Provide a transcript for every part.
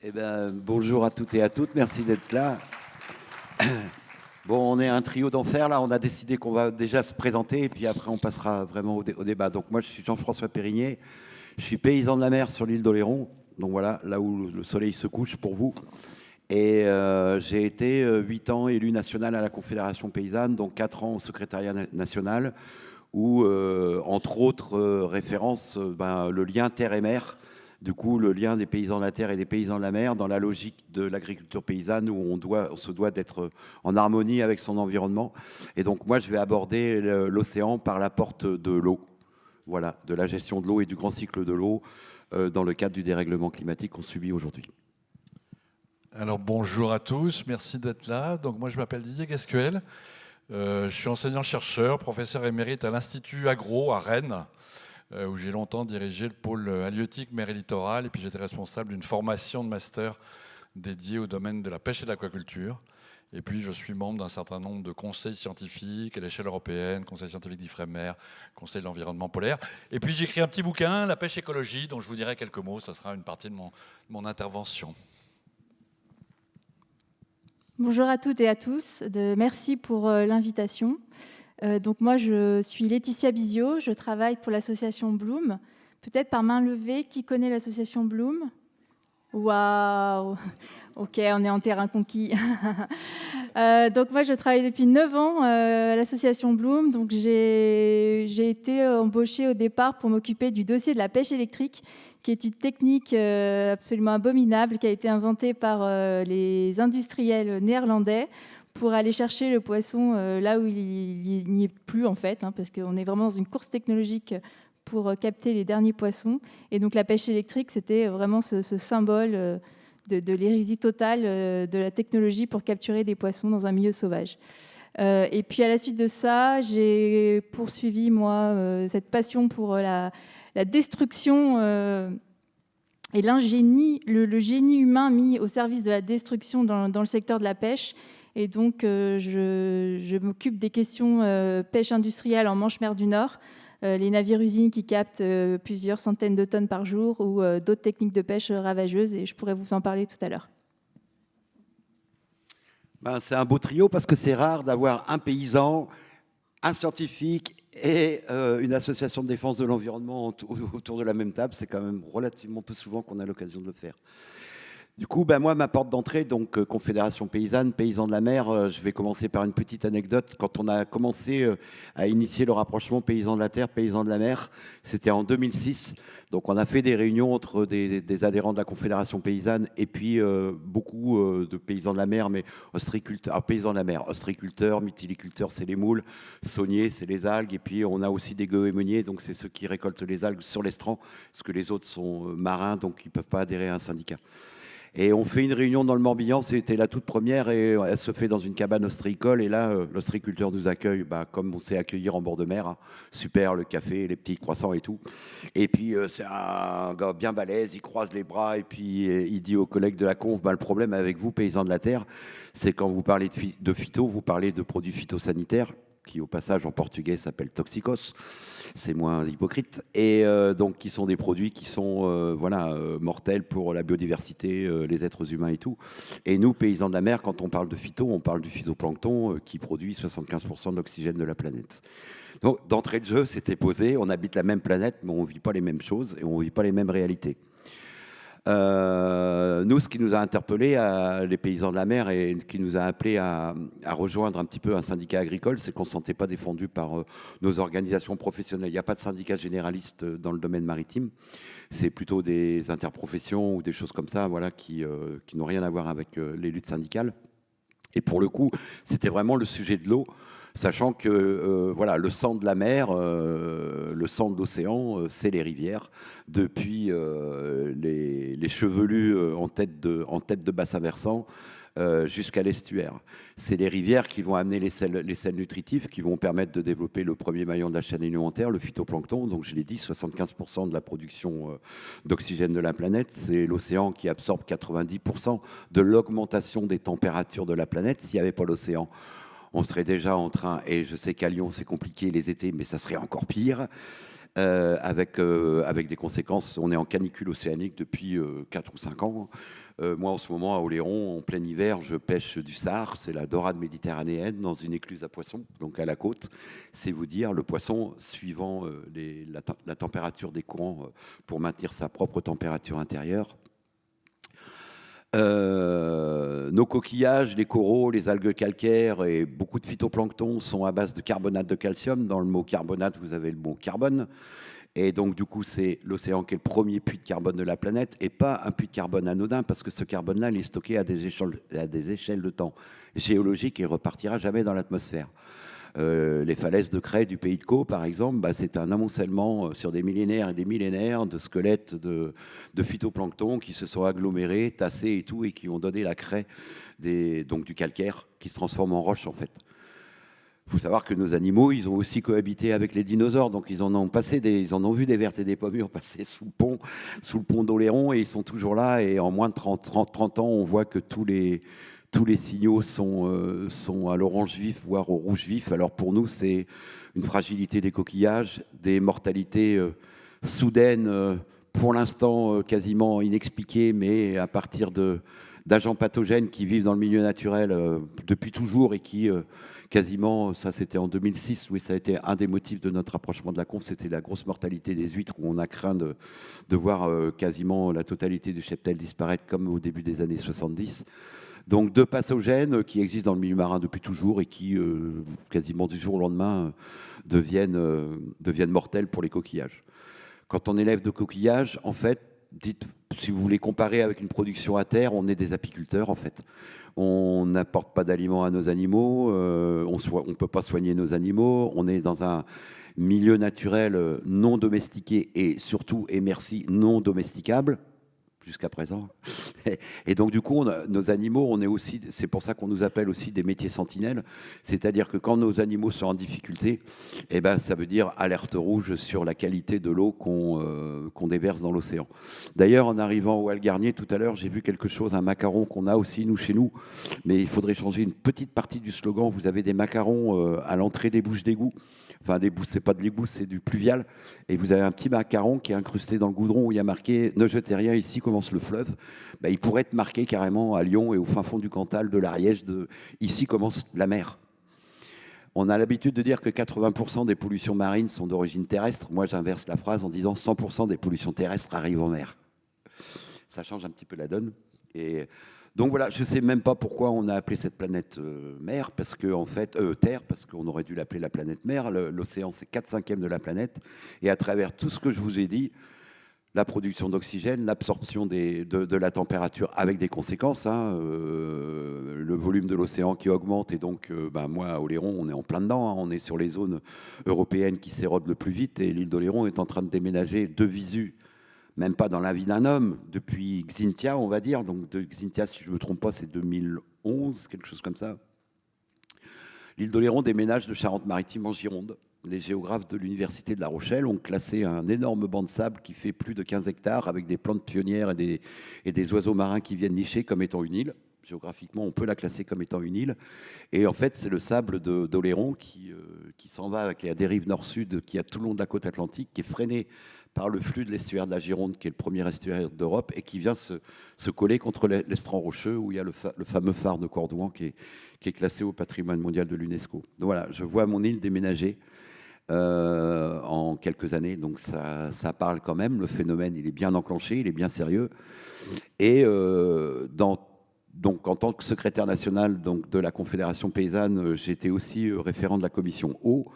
Eh ben, bonjour à toutes et à toutes, merci d'être là. Bon, on est un trio d'enfer là, on a décidé qu'on va déjà se présenter et puis après on passera vraiment au débat. Donc moi je suis Jean-François Périgné, je suis paysan de la mer sur l'île d'Oléron, donc voilà, là où le soleil se couche pour vous. Et j'ai été 8 ans élu national à la Confédération paysanne, donc 4 ans au secrétariat national, où entre autres références, le lien terre et mer. Du coup, le lien des paysans de la terre et des paysans de la mer dans la logique de l'agriculture paysanne où on se doit d'être en harmonie avec son environnement. Et donc, moi, je vais aborder l'océan par la porte de l'eau. Voilà, de la gestion de l'eau et du grand cycle de l'eau dans le cadre du dérèglement climatique qu'on subit aujourd'hui. Alors bonjour à tous, merci d'être là. Donc moi je m'appelle Didier Gasquel, je suis enseignant-chercheur, professeur émérite à l'Institut Agro à Rennes, où j'ai longtemps dirigé le pôle halieutique mer et littoral, et puis j'étais responsable d'une formation de master dédiée au domaine de la pêche et de l'aquaculture. Et puis je suis membre d'un certain nombre de conseils scientifiques à l'échelle européenne, conseil scientifique d'Ifremer, conseil de l'environnement polaire. Et puis j'ai écrit un petit bouquin, La pêche écologie, dont je vous dirai quelques mots, ça sera une partie de mon intervention. Bonjour à toutes et à tous, merci pour l'invitation. Donc moi, je suis Laetitia Bizio, je travaille pour l'association Bloom. Peut-être par main levée, qui connaît l'association Bloom? Waouh! Ok, on est en terrain conquis. Donc moi, je travaille depuis 9 ans à l'association Bloom. Donc j'ai été embauchée au départ pour m'occuper du dossier de la pêche électrique, qui est une technique absolument abominable, qui a été inventée par les industriels néerlandais pour aller chercher le poisson là où il n'y est plus, en fait, parce qu'on est vraiment dans une course technologique pour capter les derniers poissons. Et donc la pêche électrique, c'était vraiment ce symbole de l'hérésie totale de la technologie pour capturer des poissons dans un milieu sauvage. Et puis à la suite de ça, j'ai poursuivi, moi, cette passion pour la destruction et le génie humain mis au service de la destruction dans le secteur de la pêche. Et donc, je m'occupe des questions pêche industrielle en Manche-Mer du Nord, les navires-usines qui captent plusieurs centaines de tonnes par jour ou d'autres techniques de pêche ravageuses. Et je pourrais vous en parler tout à l'heure. C'est un beau trio parce que c'est rare d'avoir un paysan, un scientifique et une association de défense de l'environnement autour de la même table. C'est quand même relativement peu souvent qu'on a l'occasion de le faire. Du coup, moi, ma porte d'entrée, donc Confédération paysanne, paysans de la mer, je vais commencer par une petite anecdote. Quand on a commencé à initier le rapprochement paysans de la terre, paysans de la mer, c'était en 2006. Donc on a fait des réunions entre des adhérents de la Confédération paysanne et puis beaucoup de paysans de la mer, mais ostréiculteurs, paysans de la mer, ostréiculteurs, mytiliculteurs, c'est les moules, sauniers, c'est les algues, et puis on a aussi des goémoniers, donc c'est ceux qui récoltent les algues sur l'estran, parce que les autres sont marins, donc ils ne peuvent pas adhérer à un syndicat. Et on fait une réunion dans le Morbihan, c'était la toute première, et elle se fait dans une cabane ostréicole. Et là, l'ostréiculteur nous accueille comme on sait accueillir en bord de mer. Super, le café, les petits croissants et tout. Et puis, c'est un gars bien balèze, il croise les bras, et puis il dit aux collègues de la conf, le problème avec vous, paysans de la terre, c'est quand vous parlez de phyto, vous parlez de produits phytosanitaires, qui au passage en portugais s'appelle toxicos, c'est moins hypocrite, et donc qui sont des produits qui sont mortels pour la biodiversité, les êtres humains et tout. Et nous, paysans de la mer, quand on parle de phyto, on parle du phytoplancton qui produit 75% de l'oxygène de la planète. Donc d'entrée de jeu, c'était posé, on habite la même planète, mais on ne vit pas les mêmes choses et on ne vit pas les mêmes réalités. Nous, ce qui nous a interpellés, les paysans de la mer, et qui nous a appelés à rejoindre un petit peu un syndicat agricole, c'est qu'on ne se sentait pas défendu par nos organisations professionnelles. Il n'y a pas de syndicat généraliste dans le domaine maritime. C'est plutôt des interprofessions ou des choses comme ça, qui n'ont rien à voir avec les luttes syndicales. Et pour le coup, c'était vraiment le sujet de l'eau. Sachant que le sang de la mer, le sang de l'océan, c'est les rivières. Depuis les chevelus en tête de bassin versant jusqu'à l'estuaire. C'est les rivières qui vont amener les sels nutritifs, qui vont permettre de développer le premier maillon de la chaîne alimentaire, le phytoplancton. Donc je l'ai dit, 75% de la production d'oxygène de la planète. C'est l'océan qui absorbe 90% de l'augmentation des températures de la planète. S'il n'y avait pas l'océan, on serait déjà en train, et je sais qu'à Lyon c'est compliqué les étés, mais ça serait encore pire, avec des conséquences. On est en canicule océanique depuis 4 ou 5 ans. Moi, en ce moment, à Oléron, en plein hiver, je pêche du sard, c'est la dorade méditerranéenne, dans une écluse à poissons, donc à la côte. C'est vous dire, le poisson, suivant la température des courants, pour maintenir sa propre température intérieure. Nos coquillages, les coraux, les algues calcaires et beaucoup de phytoplancton sont à base de carbonate de calcium. Dans le mot carbonate, vous avez le mot carbone. Et donc, du coup, c'est l'océan qui est le premier puits de carbone de la planète et pas un puits de carbone anodin parce que ce carbone-là, il est stocké à des échelles de temps géologiques et repartira jamais dans l'atmosphère. Les falaises de craie du pays de Caux, par exemple, bah, c'est un amoncellement sur des millénaires et des millénaires de squelettes de phytoplancton qui se sont agglomérés, tassés et tout, et qui ont donné la craie, donc du calcaire, qui se transforme en roche, en fait. Il faut savoir que nos animaux, ils ont aussi cohabité avec les dinosaures, donc ils en ont vu des vertes et des pommures passer sous le pont d'Oléron, et ils sont toujours là. Et en moins de 30 ans, on voit que tous les signaux sont à l'orange vif, voire au rouge vif. Alors pour nous, c'est une fragilité des coquillages, des mortalités soudaines, pour l'instant quasiment inexpliquées, mais à partir d'agents pathogènes qui vivent dans le milieu naturel depuis toujours et qui quasiment, ça c'était en 2006, oui, ça a été un des motifs de notre rapprochement de la conf, c'était la grosse mortalité des huîtres où on a craint de voir quasiment la totalité du cheptel disparaître comme au début des années 70. Donc deux pathogènes qui existent dans le milieu marin depuis toujours et qui, quasiment du jour au lendemain, deviennent mortels pour les coquillages. Quand on élève de coquillages, en fait, si vous voulez comparer avec une production à terre, on est des apiculteurs en fait. On n'apporte pas d'aliments à nos animaux, on ne peut pas soigner nos animaux, on est dans un milieu naturel non domestiqué et surtout, et merci, non domesticable jusqu'à présent. Et donc du coup, nos animaux, on est aussi, c'est pour ça qu'on nous appelle aussi des métiers sentinelles, c'est-à-dire que quand nos animaux sont en difficulté, eh ben, ça veut dire alerte rouge sur la qualité de l'eau qu'on déverse dans l'océan. D'ailleurs, en arrivant au Hall-Garnier tout à l'heure, j'ai vu quelque chose, un macaron qu'on a aussi nous chez nous, mais il faudrait changer une petite partie du slogan. Vous avez des macarons à l'entrée des bouches d'égout. Enfin, c'est pas de l'égout, c'est du pluvial. Et vous avez un petit macaron qui est incrusté dans le goudron où il y a marqué « Ne jetez rien, ici commence le fleuve ». Ben, il pourrait être marqué carrément à Lyon et au fin fond du Cantal, de l'Ariège, « Ici commence la mer ». On a l'habitude de dire que 80% des pollutions marines sont d'origine terrestre. Moi, j'inverse la phrase en disant 100% des pollutions terrestres arrivent en mer. Ça change un petit peu la donne. Et donc voilà, je ne sais même pas pourquoi on a appelé cette planète mer, parce que en fait, Terre, parce qu'on aurait dû l'appeler la planète mer. L'océan, c'est 4/5 de la planète. Et à travers tout ce que je vous ai dit, la production d'oxygène, l'absorption de la température avec des conséquences, hein, le volume de l'océan qui augmente. Et donc, moi, à Oléron, on est en plein dedans. Hein, on est sur les zones européennes qui s'érodent le plus vite. Et l'île d'Oléron est en train de déménager de visu, même pas dans la vie d'un homme, depuis Xynthia, on va dire. Donc, de Xynthia, si je ne me trompe pas, c'est 2011, quelque chose comme ça. L'île d'Oléron déménage de Charente-Maritime en Gironde. Les géographes de l'Université de La Rochelle ont classé un énorme banc de sable qui fait plus de 15 hectares avec des plantes pionnières et des oiseaux marins qui viennent nicher comme étant une île. Géographiquement, on peut la classer comme étant une île. Et en fait, c'est le sable d'Oléron qui s'en va avec la dérive nord-sud qui a tout le long de la côte atlantique, qui est freiné par le flux de l'estuaire de la Gironde, qui est le premier estuaire d'Europe, et qui vient se coller contre l'estran rocheux, où il y a le fameux phare de Cordouan qui est classé au patrimoine mondial de l'UNESCO. Donc voilà, je vois mon île déménager en quelques années, donc ça parle quand même. Le phénomène, il est bien enclenché, il est bien sérieux. Et donc, en tant que secrétaire national de la Confédération paysanne, j'étais aussi référent de la commission eau.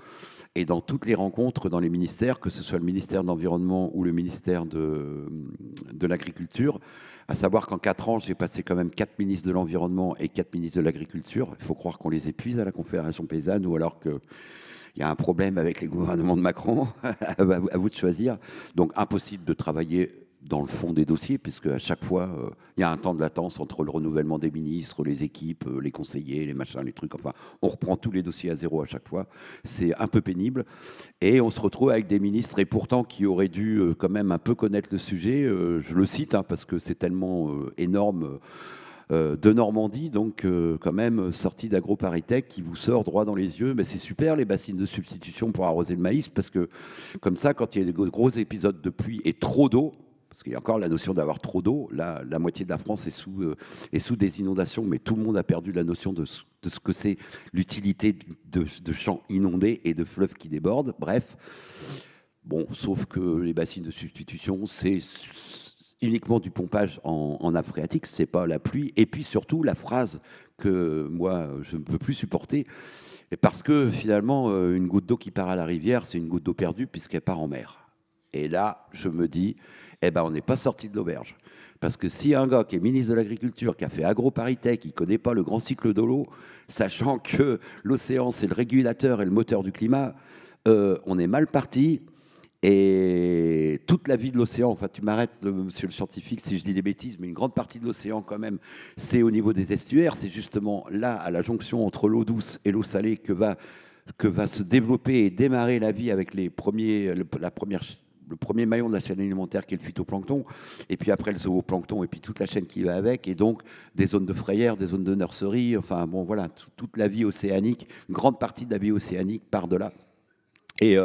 Et dans toutes les rencontres dans les ministères, que ce soit le ministère de l'Environnement ou le ministère de l'Agriculture, à savoir qu'en 4 ans, j'ai passé quand même 4 ministres de l'Environnement et 4 ministres de l'Agriculture. Il faut croire qu'on les épuise à la Confédération paysanne, ou alors qu'il y a un problème avec les gouvernements de Macron, à vous de choisir. Donc impossible de travailler dans le fond des dossiers, puisque à chaque fois, il y a un temps de latence entre le renouvellement des ministres, les équipes, les conseillers, les machins, les trucs. Enfin, on reprend tous les dossiers à zéro à chaque fois. C'est un peu pénible. Et on se retrouve avec des ministres, et pourtant, qui auraient dû quand même un peu connaître le sujet. Je le cite, hein, parce que c'est tellement énorme. de Normandie, donc quand même sorti d'AgroParisTech, qui vous sort droit dans les yeux. Mais c'est super, les bassines de substitution pour arroser le maïs, parce que comme ça, quand il y a des gros épisodes de pluie et trop d'eau, parce qu'il y a encore la notion d'avoir trop d'eau, là, la moitié de la France est sous des inondations, mais tout le monde a perdu la notion de ce que c'est l'utilité de champs inondés et de fleuves qui débordent. Bref, bon, sauf que les bassines de substitution, c'est uniquement du pompage en nappe phréatique, c'est pas la pluie. Et puis surtout, la phrase que moi, je ne peux plus supporter, parce que finalement, une goutte d'eau qui part à la rivière, c'est une goutte d'eau perdue puisqu'elle part en mer. Et là, je me dis, eh ben, on n'est pas sorti de l'auberge. Parce que si un gars qui est ministre de l'Agriculture, qui a fait AgroParisTech, qui ne connaît pas le grand cycle de l'eau, sachant que l'océan, c'est le régulateur et le moteur du climat, on est mal parti. Et toute la vie de l'océan, enfin tu m'arrêtes, monsieur le scientifique, si je dis des bêtises, mais une grande partie de l'océan quand même, c'est au niveau des estuaires. C'est justement là, à la jonction entre l'eau douce et l'eau salée, que va se développer et démarrer la vie avec le premier maillon de la chaîne alimentaire qui est le phytoplancton, et puis après le zooplancton, et puis toute la chaîne qui va avec, et donc des zones de frayère, des zones de nurserie, enfin bon voilà, toute la vie océanique, une grande partie de la vie océanique part de là. Et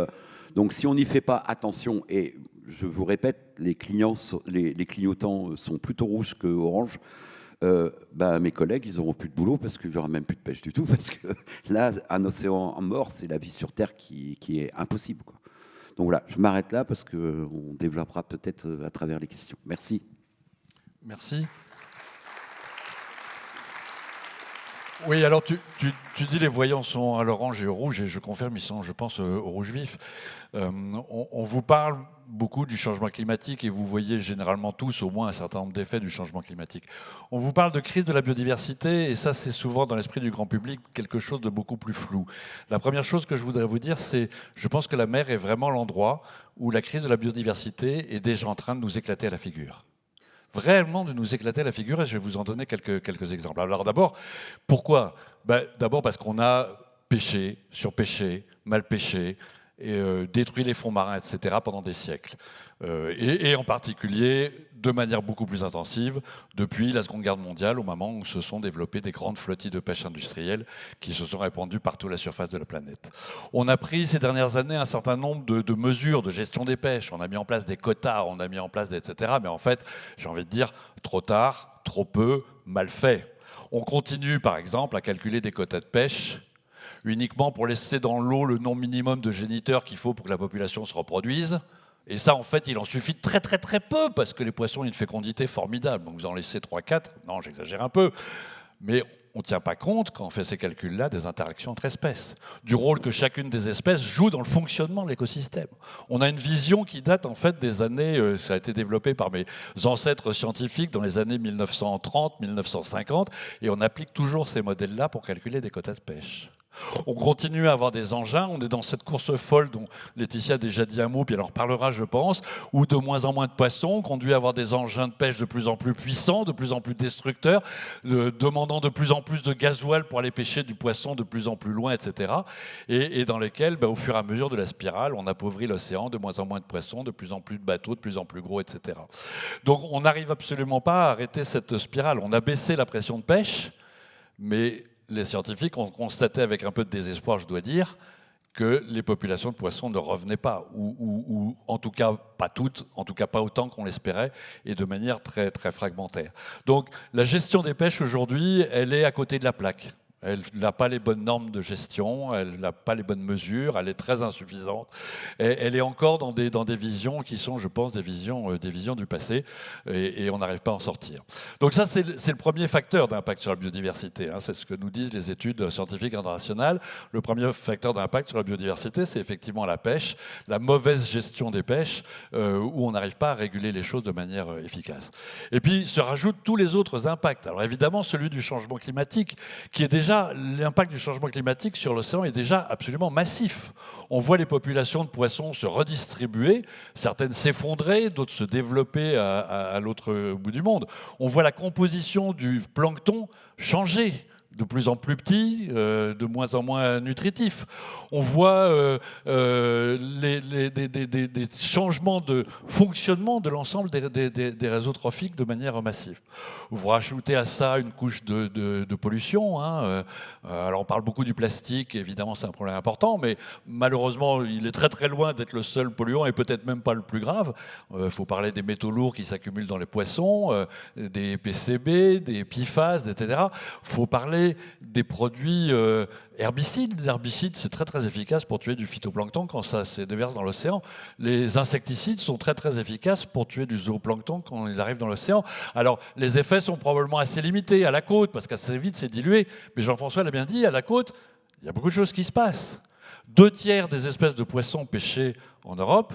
donc si on n'y fait pas attention, et je vous répète, les clignotants sont plutôt rouges que orange, mes collègues, ils n'auront plus de boulot parce qu'il n'y aura même plus de pêche du tout, parce que là, un océan mort, c'est la vie sur Terre qui est impossible, quoi. Donc voilà, je m'arrête là parce qu'on développera peut-être à travers les questions. Merci. Merci. Oui, alors tu dis les voyants sont à l'orange et au rouge, et je confirme, ils sont, je pense, au rouge vif. On vous parle beaucoup du changement climatique, et vous voyez généralement tous au moins un certain nombre d'effets du changement climatique. On vous parle de crise de la biodiversité, et ça c'est souvent dans l'esprit du grand public quelque chose de beaucoup plus flou. La première chose que je voudrais vous dire, c'est je pense que la mer est vraiment l'endroit où la crise de la biodiversité est déjà en train de nous éclater à la figure. Vraiment de nous éclater à la figure, et je vais vous en donner quelques exemples. Alors d'abord, pourquoi ? D'abord parce qu'on a pêché, surpêché, mal pêché, et détruit les fonds marins, etc. pendant des siècles. Et en particulier, de manière beaucoup plus intensive, depuis la Seconde Guerre mondiale, au moment où se sont développées des grandes flottilles de pêche industrielle qui se sont répandues partout à la surface de la planète. On a pris ces dernières années un certain nombre de mesures de gestion des pêches. On a mis en place des quotas, on a mis en place etc. Mais en fait, j'ai envie de dire, trop tard, trop peu, mal fait. On continue, par exemple, à calculer des quotas de pêche uniquement pour laisser dans l'eau le nombre minimum de géniteurs qu'il faut pour que la population se reproduise. Et ça, en fait, il en suffit de très très très peu, parce que les poissons ont une fécondité formidable. Donc vous en laissez 3-4, non, j'exagère un peu. Mais on ne tient pas compte, quand on fait ces calculs-là, des interactions entre espèces, du rôle que chacune des espèces joue dans le fonctionnement de l'écosystème. On a une vision qui date en fait des années, ça a été développé par mes ancêtres scientifiques dans les années 1930-1950, et on applique toujours ces modèles-là pour calculer des quotas de pêche. On continue à avoir des engins, on est dans cette course folle dont Laetitia a déjà dit un mot, puis elle en reparlera je pense, où de moins en moins de poissons, conduit à avoir des engins de pêche de plus en plus puissants, de plus en plus destructeurs, demandant de plus en plus de gasoil pour aller pêcher du poisson de plus en plus loin, etc. Et dans lesquels, au fur et à mesure de la spirale, on appauvrit l'océan, de moins en moins de poissons, de plus en plus de bateaux, de plus en plus gros, etc. Donc on n'arrive absolument pas à arrêter cette spirale. On a baissé la pression de pêche, mais les scientifiques ont constaté avec un peu de désespoir, je dois dire, que les populations de poissons ne revenaient pas, ou en tout cas pas toutes, en tout cas pas autant qu'on l'espérait, et de manière très, très fragmentaire. Donc la gestion des pêches aujourd'hui, elle est à côté de la plaque. Elle n'a pas les bonnes normes de gestion, elle n'a pas les bonnes mesures, elle est très insuffisante. Et elle est encore dans des visions qui sont, je pense, des visions du passé, et on n'arrive pas à en sortir. Donc ça, c'est le premier facteur d'impact sur la biodiversité, hein. C'est ce que nous disent les études scientifiques internationales. Le premier facteur d'impact sur la biodiversité, c'est effectivement la pêche, la mauvaise gestion des pêches, où on n'arrive pas à réguler les choses de manière efficace. Et puis se rajoutent tous les autres impacts. Alors évidemment, celui du changement climatique, qui est déjà l'impact du changement climatique sur l'océan est déjà absolument massif. On voit les populations de poissons se redistribuer, certaines s'effondrer, d'autres se développer à l'autre bout du monde. On voit la composition du plancton changer de plus en plus petits, de moins en moins nutritifs. On voit des changements de fonctionnement de l'ensemble des réseaux trophiques de manière massive. Vous rajoutez à ça une couche de pollution. Hein. Alors on parle beaucoup du plastique, évidemment c'est un problème important, mais malheureusement il est très très loin d'être le seul polluant et peut-être même pas le plus grave. Il faut parler des métaux lourds qui s'accumulent dans les poissons, des PCB, des PFAS, etc. Il faut parler des produits herbicides. L'herbicide, c'est très très efficace pour tuer du phytoplancton quand ça se déverse dans l'océan. Les insecticides sont très très efficaces pour tuer du zooplancton quand ils arrivent dans l'océan. Alors, les effets sont probablement assez limités à la côte, parce qu'assez vite, c'est dilué. Mais Jean-François l'a bien dit, à la côte, il y a beaucoup de choses qui se passent. 2/3 des espèces de poissons pêchées en Europe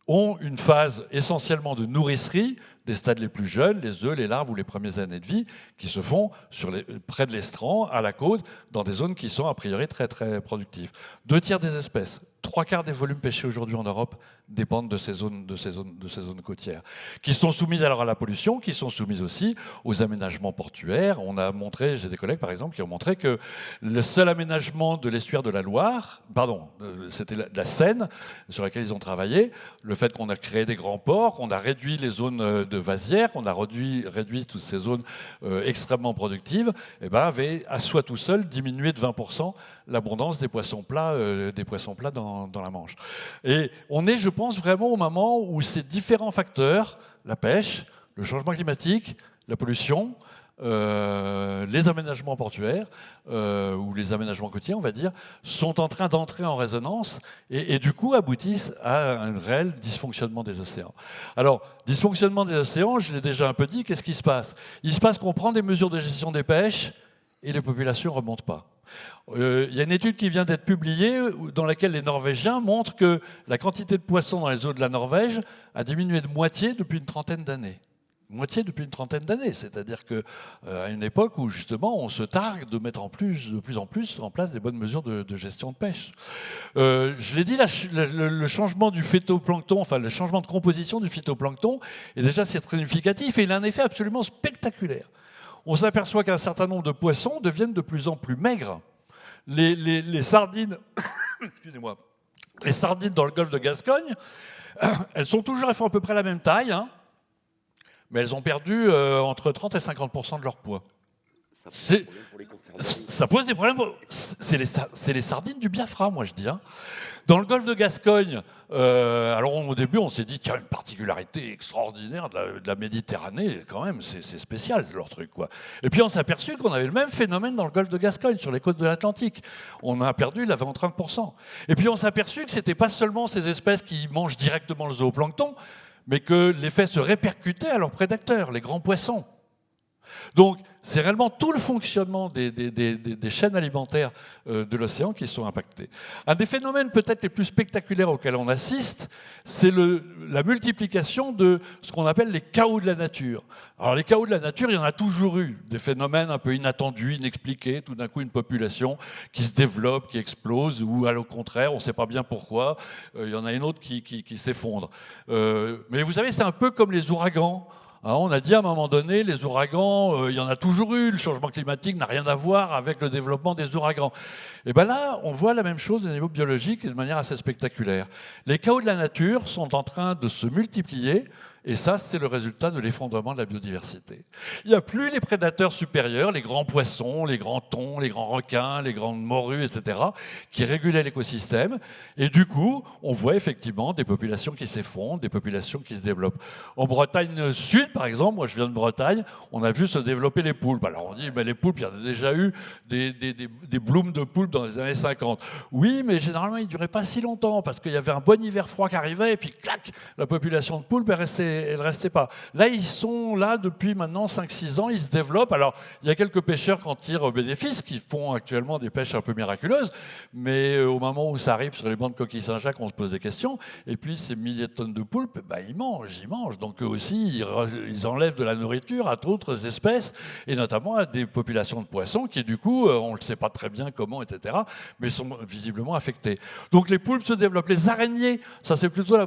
ont une phase essentiellement de nourricerie des stades les plus jeunes, les œufs, les larves ou les premières années de vie, qui se font près de l'estran, à la côte, dans des zones qui sont a priori très très productives. 2/3 des espèces, 3/4 des volumes pêchés aujourd'hui en Europe dépendent de ces zones côtières, qui sont soumises alors à la pollution, qui sont soumises aussi aux aménagements portuaires. On a montré, j'ai des collègues par exemple, qui ont montré que le seul aménagement de l'estuaire de la Loire, pardon, c'était la Seine, sur laquelle ils ont travaillé, le fait qu'on a créé des grands ports, qu'on a réduit les zones de vasières, qu'on a réduit toutes ces zones extrêmement productives, eh ben, avait à soi tout seul diminué de 20% l'abondance des poissons plats dans la Manche. Et on est, je pense, vraiment au moment où ces différents facteurs, la pêche, le changement climatique, la pollution, les aménagements portuaires ou les aménagements côtiers, on va dire, sont en train d'entrer en résonance et du coup aboutissent à un réel dysfonctionnement des océans. Alors, dysfonctionnement des océans, je l'ai déjà un peu dit, qu'est-ce qui se passe? Il se passe qu'on prend des mesures de gestion des pêches et les populations ne remontent pas. Il y a une étude qui vient d'être publiée dans laquelle les Norvégiens montrent que la quantité de poissons dans les eaux de la Norvège a diminué de moitié depuis une trentaine d'années. Moitié depuis une trentaine d'années, c'est-à-dire qu'à une époque où justement on se targue de mettre de plus en plus en place des bonnes mesures de gestion de pêche. Je l'ai dit, le changement du phytoplancton, enfin le changement de composition du phytoplancton est déjà assez significatif et il a un effet absolument spectaculaire. On s'aperçoit qu'un certain nombre de poissons deviennent de plus en plus maigres. Les sardines, excusez-moi, les sardines dans le golfe de Gascogne, elles sont toujours, elles font à peu près la même taille, hein, mais elles ont perdu entre 30 et 50% de leur poids. Ça pose des problèmes. C'est les sardines du Biafra, moi je dis. Hein. Dans le golfe de Gascogne, alors au début on s'est dit qu'il y a une particularité extraordinaire de la Méditerranée, quand même, c'est spécial leur truc, quoi. Et puis on s'est aperçu qu'on avait le même phénomène dans le golfe de Gascogne, sur les côtes de l'Atlantique. On a perdu, il avait en 30%. Et puis on s'est aperçu que ce n'était pas seulement ces espèces qui mangent directement le zooplancton, mais que l'effet se répercutait à leurs prédateurs, les grands poissons. Donc, c'est réellement tout le fonctionnement des chaînes alimentaires de l'océan qui sont impactés. Un des phénomènes peut-être les plus spectaculaires auxquels on assiste, c'est la multiplication de ce qu'on appelle les chaos de la nature. Alors les chaos de la nature, il y en a toujours eu, des phénomènes un peu inattendus, inexpliqués, tout d'un coup une population qui se développe, qui explose, ou au contraire, on ne sait pas bien pourquoi, il y en a une autre qui s'effondre. Mais vous savez, c'est un peu comme les ouragans. Hein, on a dit à un moment donné, les ouragans, il y en a toujours eu, le changement climatique n'a rien à voir avec le développement des ouragans. Et bien là, on voit la même chose au niveau biologique et de manière assez spectaculaire. Les chaos de la nature sont en train de se multiplier, et ça, c'est le résultat de l'effondrement de la biodiversité. Il n'y a plus les prédateurs supérieurs, les grands poissons, les grands thons, les grands requins, les grandes morues, etc., qui régulaient l'écosystème. Et du coup, on voit effectivement des populations qui s'effondrent, des populations qui se développent. En Bretagne Sud, par exemple, moi je viens de Bretagne, on a vu se développer les poulpes. Alors on dit, mais les poulpes, il y en a déjà eu des blooms de poulpes dans les années 50. Oui, mais généralement, ils ne duraient pas si longtemps, parce qu'il y avait un bon hiver froid qui arrivait, et puis clac, la population de poulpes elle ne restait pas. Là, ils sont là depuis maintenant 5-6 ans, ils se développent. Alors, il y a quelques pêcheurs qui en tirent bénéfice, qui font actuellement des pêches un peu miraculeuses, mais au moment où ça arrive sur les bancs de coquilles Saint-Jacques, on se pose des questions. Et puis, ces milliers de tonnes de poulpes, bah, ils mangent. Donc, eux aussi, ils enlèvent de la nourriture à d'autres espèces, et notamment à des populations de poissons qui, du coup, on ne sait pas très bien comment, etc., mais sont visiblement affectées. Donc, les poulpes se développent. Les araignées, ça c'est plutôt la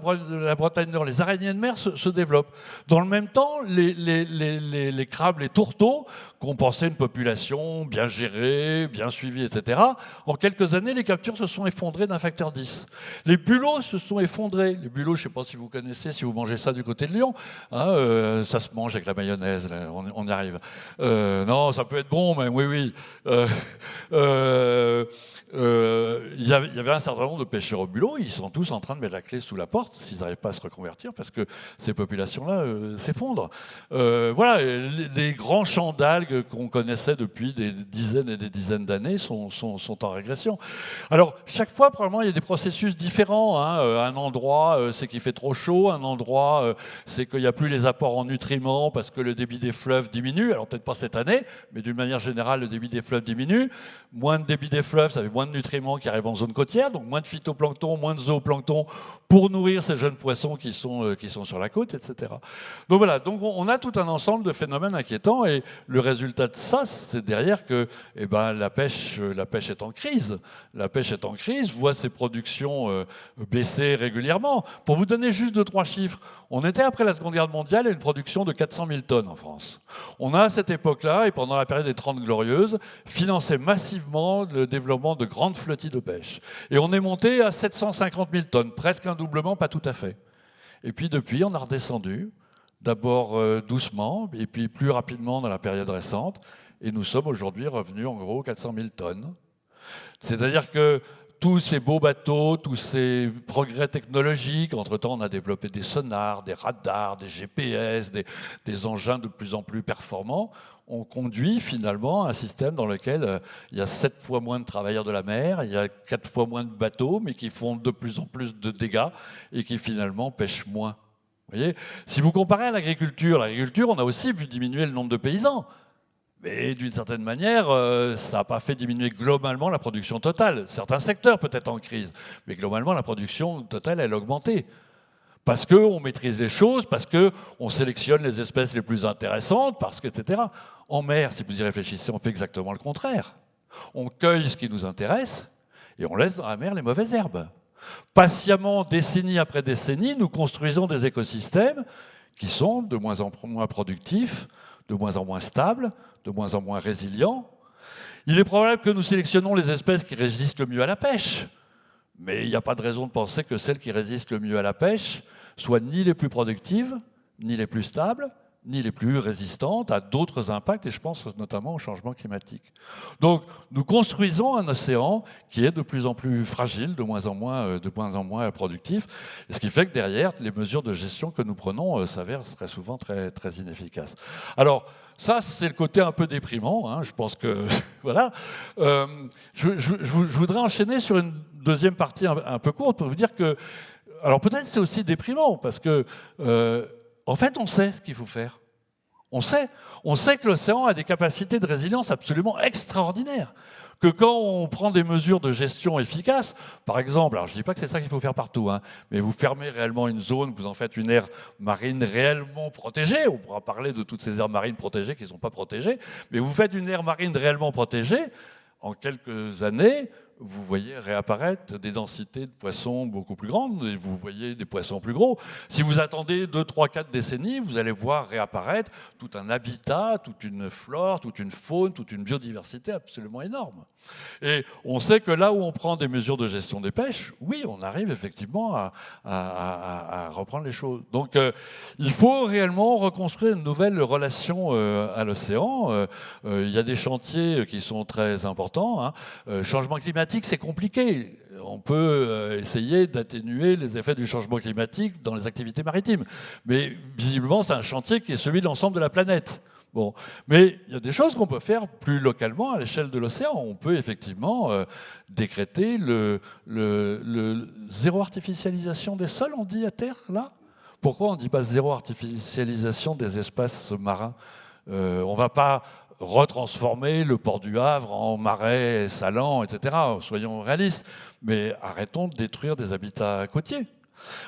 Bretagne Nord, les araignées de mer se développe. Dans le même temps, les crabes, les tourteaux, qu'on pensait une population bien gérée, bien suivie, etc., en quelques années, les captures se sont effondrées d'un facteur 10. Les bulots se sont effondrés. Les bulots, je ne sais pas si vous connaissez, si vous mangez ça du côté de Lyon, hein, ça se mange avec la mayonnaise, là, on y arrive. Non, ça peut être bon, mais oui, oui. Il y avait un certain nombre de pêcheurs au bulot, ils sont tous en train de mettre la clé sous la porte s'ils n'arrivent pas à se reconvertir parce que ces populations-là s'effondrent. Voilà, les grands champs d'algues qu'on connaissait depuis des dizaines et des dizaines d'années sont en régression. Alors, chaque fois, probablement, il y a des processus différents. Hein. Un endroit, c'est qu'il fait trop chaud. Un endroit, c'est qu'il n'y a plus les apports en nutriments parce que le débit des fleuves diminue. Alors, peut-être pas cette année, mais d'une manière générale, le débit des fleuves diminue. Moins de débit des fleuves, ça fait moins de nutriments qui arrivent en zone côtière, donc moins de phytoplancton, moins de zooplancton pour nourrir ces jeunes poissons qui sont sur la côte, etc. Donc voilà, donc on a tout un ensemble de phénomènes inquiétants et le résultat de ça, c'est derrière que la pêche est en crise. La pêche est en crise, voit ses productions baisser régulièrement. Pour vous donner juste 2-3 chiffres, on était après la Seconde Guerre mondiale à une production de 400 000 tonnes en France. On a à cette époque-là, et pendant la période des 30 Glorieuses, financé massivement le développement de grandes flottilles de pêche. Et on est monté à 750 000 tonnes, presque un doublement, pas tout à fait. Et puis depuis, on a redescendu, d'abord doucement, et puis plus rapidement dans la période récente, et nous sommes aujourd'hui revenus en gros 400 000 tonnes. C'est-à-dire que tous ces beaux bateaux, tous ces progrès technologiques, entre-temps on a développé des sonars, des radars, des GPS, des engins de plus en plus performants, ont conduit finalement à un système dans lequel il y a 7 fois moins de travailleurs de la mer, il y a 4 fois moins de bateaux, mais qui font de plus en plus de dégâts et qui finalement pêchent moins. Vous voyez ? Si vous comparez à l'agriculture, on a aussi vu diminuer le nombre de paysans. Mais d'une certaine manière, ça n'a pas fait diminuer globalement la production totale. Certains secteurs peut-être en crise, mais globalement la production totale, elle a augmenté. Parce qu'on maîtrise les choses, parce qu'on sélectionne les espèces les plus intéressantes, parce que, etc. En mer, si vous y réfléchissez, on fait exactement le contraire. On cueille ce qui nous intéresse et on laisse dans la mer les mauvaises herbes. Patiemment, décennie après décennie, nous construisons des écosystèmes qui sont de moins en moins productifs, de moins en moins stables, de moins en moins résilients. Il est probable que nous sélectionnons les espèces qui résistent le mieux à la pêche, mais il n'y a pas de raison de penser que celles qui résistent le mieux à la pêche soient ni les plus productives, ni les plus stables, ni les plus résistantes à d'autres impacts, et je pense notamment au changement climatique. Donc, nous construisons un océan qui est de plus en plus fragile, de moins en moins productif, et ce qui fait que derrière, les mesures de gestion que nous prenons s'avèrent très souvent très, très inefficaces. Alors, ça, c'est le côté un peu déprimant, hein, je pense que... voilà. Je voudrais enchaîner sur une deuxième partie un peu courte pour vous dire que... Alors, peut-être c'est aussi déprimant, parce que... en fait, on sait ce qu'il faut faire. On sait que l'océan a des capacités de résilience absolument extraordinaires. Que quand on prend des mesures de gestion efficaces, par exemple, alors je ne dis pas que c'est ça qu'il faut faire partout, hein, mais vous fermez réellement une zone, vous en faites une aire marine réellement protégée, on pourra parler de toutes ces aires marines protégées qui ne sont pas protégées, mais vous faites une aire marine réellement protégée, en quelques années, vous voyez réapparaître des densités de poissons beaucoup plus grandes et vous voyez des poissons plus gros. Si vous attendez 2, 3, 4 décennies, vous allez voir réapparaître tout un habitat, toute une flore, toute une faune, toute une biodiversité absolument énorme. Et on sait que là où on prend des mesures de gestion des pêches, oui, on arrive effectivement à reprendre les choses. Donc il faut réellement reconstruire une nouvelle relation à l'océan. Il y a des chantiers qui sont très importants. Hein. Changement climatique, c'est compliqué. On peut essayer d'atténuer les effets du changement climatique dans les activités maritimes. Mais visiblement, c'est un chantier qui est celui de l'ensemble de la planète. Bon. Mais il y a des choses qu'on peut faire plus localement à l'échelle de l'océan. On peut effectivement décréter le zéro artificialisation des sols, on dit à terre, là. Pourquoi on ne dit pas zéro artificialisation des espaces marins ? On ne va pas retransformer le port du Havre en marais salants, etc. Soyons réalistes. Mais arrêtons de détruire des habitats côtiers.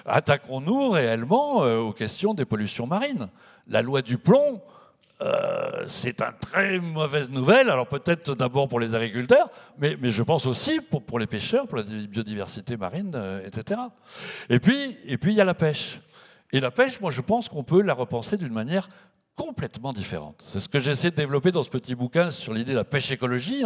Attaquons-nous réellement aux questions des pollutions marines. La loi du plomb, c'est une très mauvaise nouvelle, alors peut-être d'abord pour les agriculteurs, mais je pense aussi pour les pêcheurs, pour la biodiversité marine, etc. Et puis il y a la pêche. Et la pêche, moi je pense qu'on peut la repenser d'une manière complètement différente. C'est ce que j'ai essayé de développer dans ce petit bouquin sur l'idée de la pêche écologie.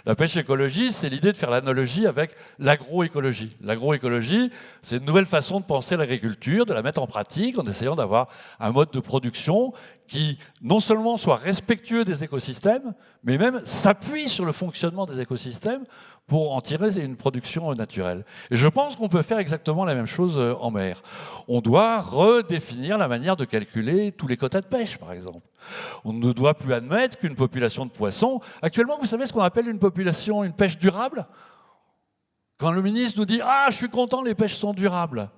La pêche écologie, c'est l'idée de faire l'analogie avec l'agroécologie. L'agroécologie, c'est une nouvelle façon de penser l'agriculture, de la mettre en pratique en essayant d'avoir un mode de production qui non seulement soit respectueux des écosystèmes, mais même s'appuie sur le fonctionnement des écosystèmes pour en tirer une production naturelle. Et je pense qu'on peut faire exactement la même chose en mer. On doit redéfinir la manière de calculer tous les quotas de pêche, par exemple. On ne doit plus admettre qu'une population de poissons... Actuellement, vous savez ce qu'on appelle une population, une pêche durable? Quand le ministre nous dit « Ah, je suis content, les pêches sont durables »,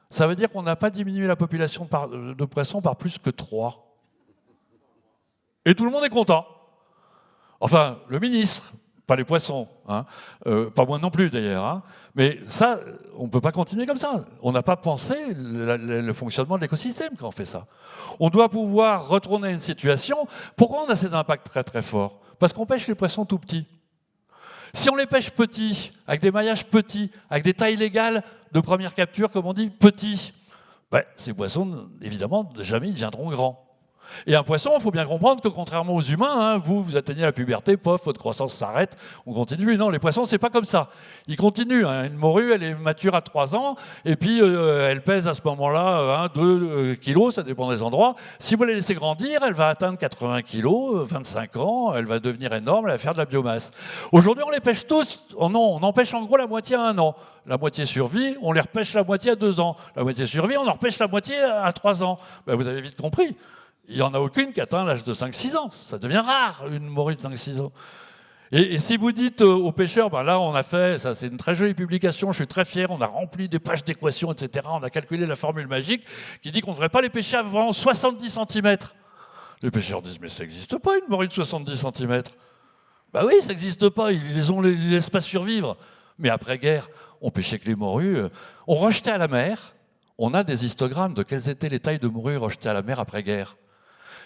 ça veut dire qu'on n'a pas diminué la population de poissons par plus que 3. Et tout le monde est content. Enfin, le ministre, pas les poissons, pas moi non plus d'ailleurs. Mais ça, on ne peut pas continuer comme ça. On n'a pas pensé le fonctionnement de l'écosystème quand on fait ça. On doit pouvoir retourner à une situation. Pourquoi on a ces impacts très très forts? Parce qu'on pêche les poissons tout petits. Si on les pêche petits, avec des maillages petits, avec des tailles légales de première capture, comme on dit, petits, ben, ces poissons, évidemment, jamais ils deviendront grands. Et un poisson, il faut bien comprendre que contrairement aux humains, vous atteignez la puberté, pof, votre croissance s'arrête, on continue. Non, les poissons, c'est pas comme ça. Ils continuent. Une morue, elle est mature à 3 ans, et puis elle pèse à ce moment-là 2 kilos, ça dépend des endroits. Si vous la laissez grandir, elle va atteindre 80 kilos, 25 ans, elle va devenir énorme, elle va faire de la biomasse. Aujourd'hui, on les pêche tous. Oh non, on en pêche en gros la moitié à 1 an. La moitié survit, on les repêche la moitié à 2 ans. La moitié survit, on en repêche la moitié à 3 ans. Ben, vous avez vite compris. Il n'y en a aucune qui atteint l'âge de 5-6 ans. Ça devient rare, une morue de 5-6 ans. Et si vous dites aux pêcheurs, ben là on a fait, ça c'est une très jolie publication, je suis très fier, on a rempli des pages d'équations, etc. On a calculé la formule magique qui dit qu'on ne devrait pas les pêcher avant 70 cm. Les pêcheurs disent, mais ça n'existe pas une morue de 70 cm. Ben oui, ça n'existe pas, ils ne les laissent pas survivre. Mais après-guerre, on pêchait que les morues, on rejetait à la mer. On a des histogrammes de quelles étaient les tailles de morues rejetées à la mer après-guerre.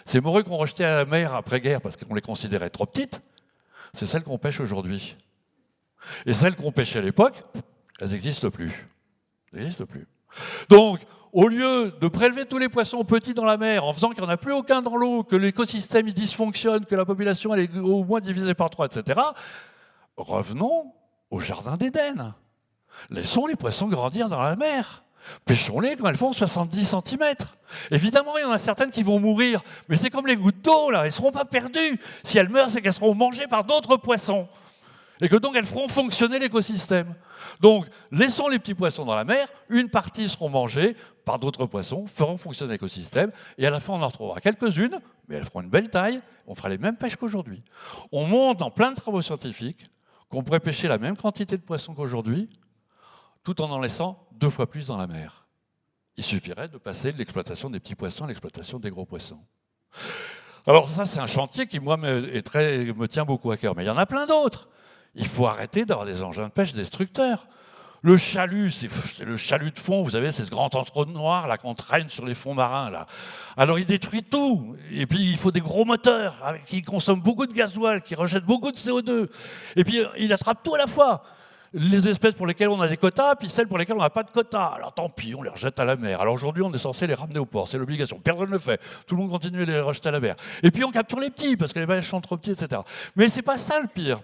Ces morues qu'on rejetait à la mer après-guerre parce qu'on les considérait trop petites, c'est celles qu'on pêche aujourd'hui. Et celles qu'on pêchait à l'époque, elles n'existent plus. Elles n'existent plus. Donc, au lieu de prélever tous les poissons petits dans la mer en faisant qu'il n'y en a plus aucun dans l'eau, que l'écosystème dysfonctionne, que la population elle est au moins divisée par 3, etc., revenons au jardin d'Éden. Laissons les poissons grandir dans la mer. Pêchons-les quand elles font 70 cm. Évidemment, il y en a certaines qui vont mourir, mais c'est comme les gouttes d'eau, là, elles ne seront pas perdues. Si elles meurent, c'est qu'elles seront mangées par d'autres poissons. Et que donc elles feront fonctionner l'écosystème. Donc, laissons les petits poissons dans la mer, une partie seront mangées par d'autres poissons, feront fonctionner l'écosystème, et à la fin, on en retrouvera quelques-unes, mais elles feront une belle taille, on fera les mêmes pêches qu'aujourd'hui. On montre dans plein de travaux scientifiques qu'on pourrait pêcher la même quantité de poissons qu'aujourd'hui, tout en laissant 2 fois plus dans la mer. Il suffirait de passer de l'exploitation des petits poissons à l'exploitation des gros poissons. Alors ça, c'est un chantier qui, moi, me tient beaucoup à cœur. Mais il y en a plein d'autres. Il faut arrêter d'avoir des engins de pêche destructeurs. Le chalut, c'est le chalut de fond, vous savez, c'est ce grand entonnoir là qu'on traîne sur les fonds marins. Là. Alors il détruit tout. Et puis il faut des gros moteurs qui consomment beaucoup de gasoil, qui rejettent beaucoup de CO2. Et puis il attrape tout à la fois. Les espèces pour lesquelles on a des quotas, puis celles pour lesquelles on n'a pas de quotas. Alors tant pis, on les rejette à la mer. Alors aujourd'hui, on est censé les ramener au port, c'est l'obligation. Personne ne le fait. Tout le monde continue à les rejeter à la mer. Et puis on capture les petits, parce que les maillages sont trop petits, etc. Mais c'est pas ça le pire.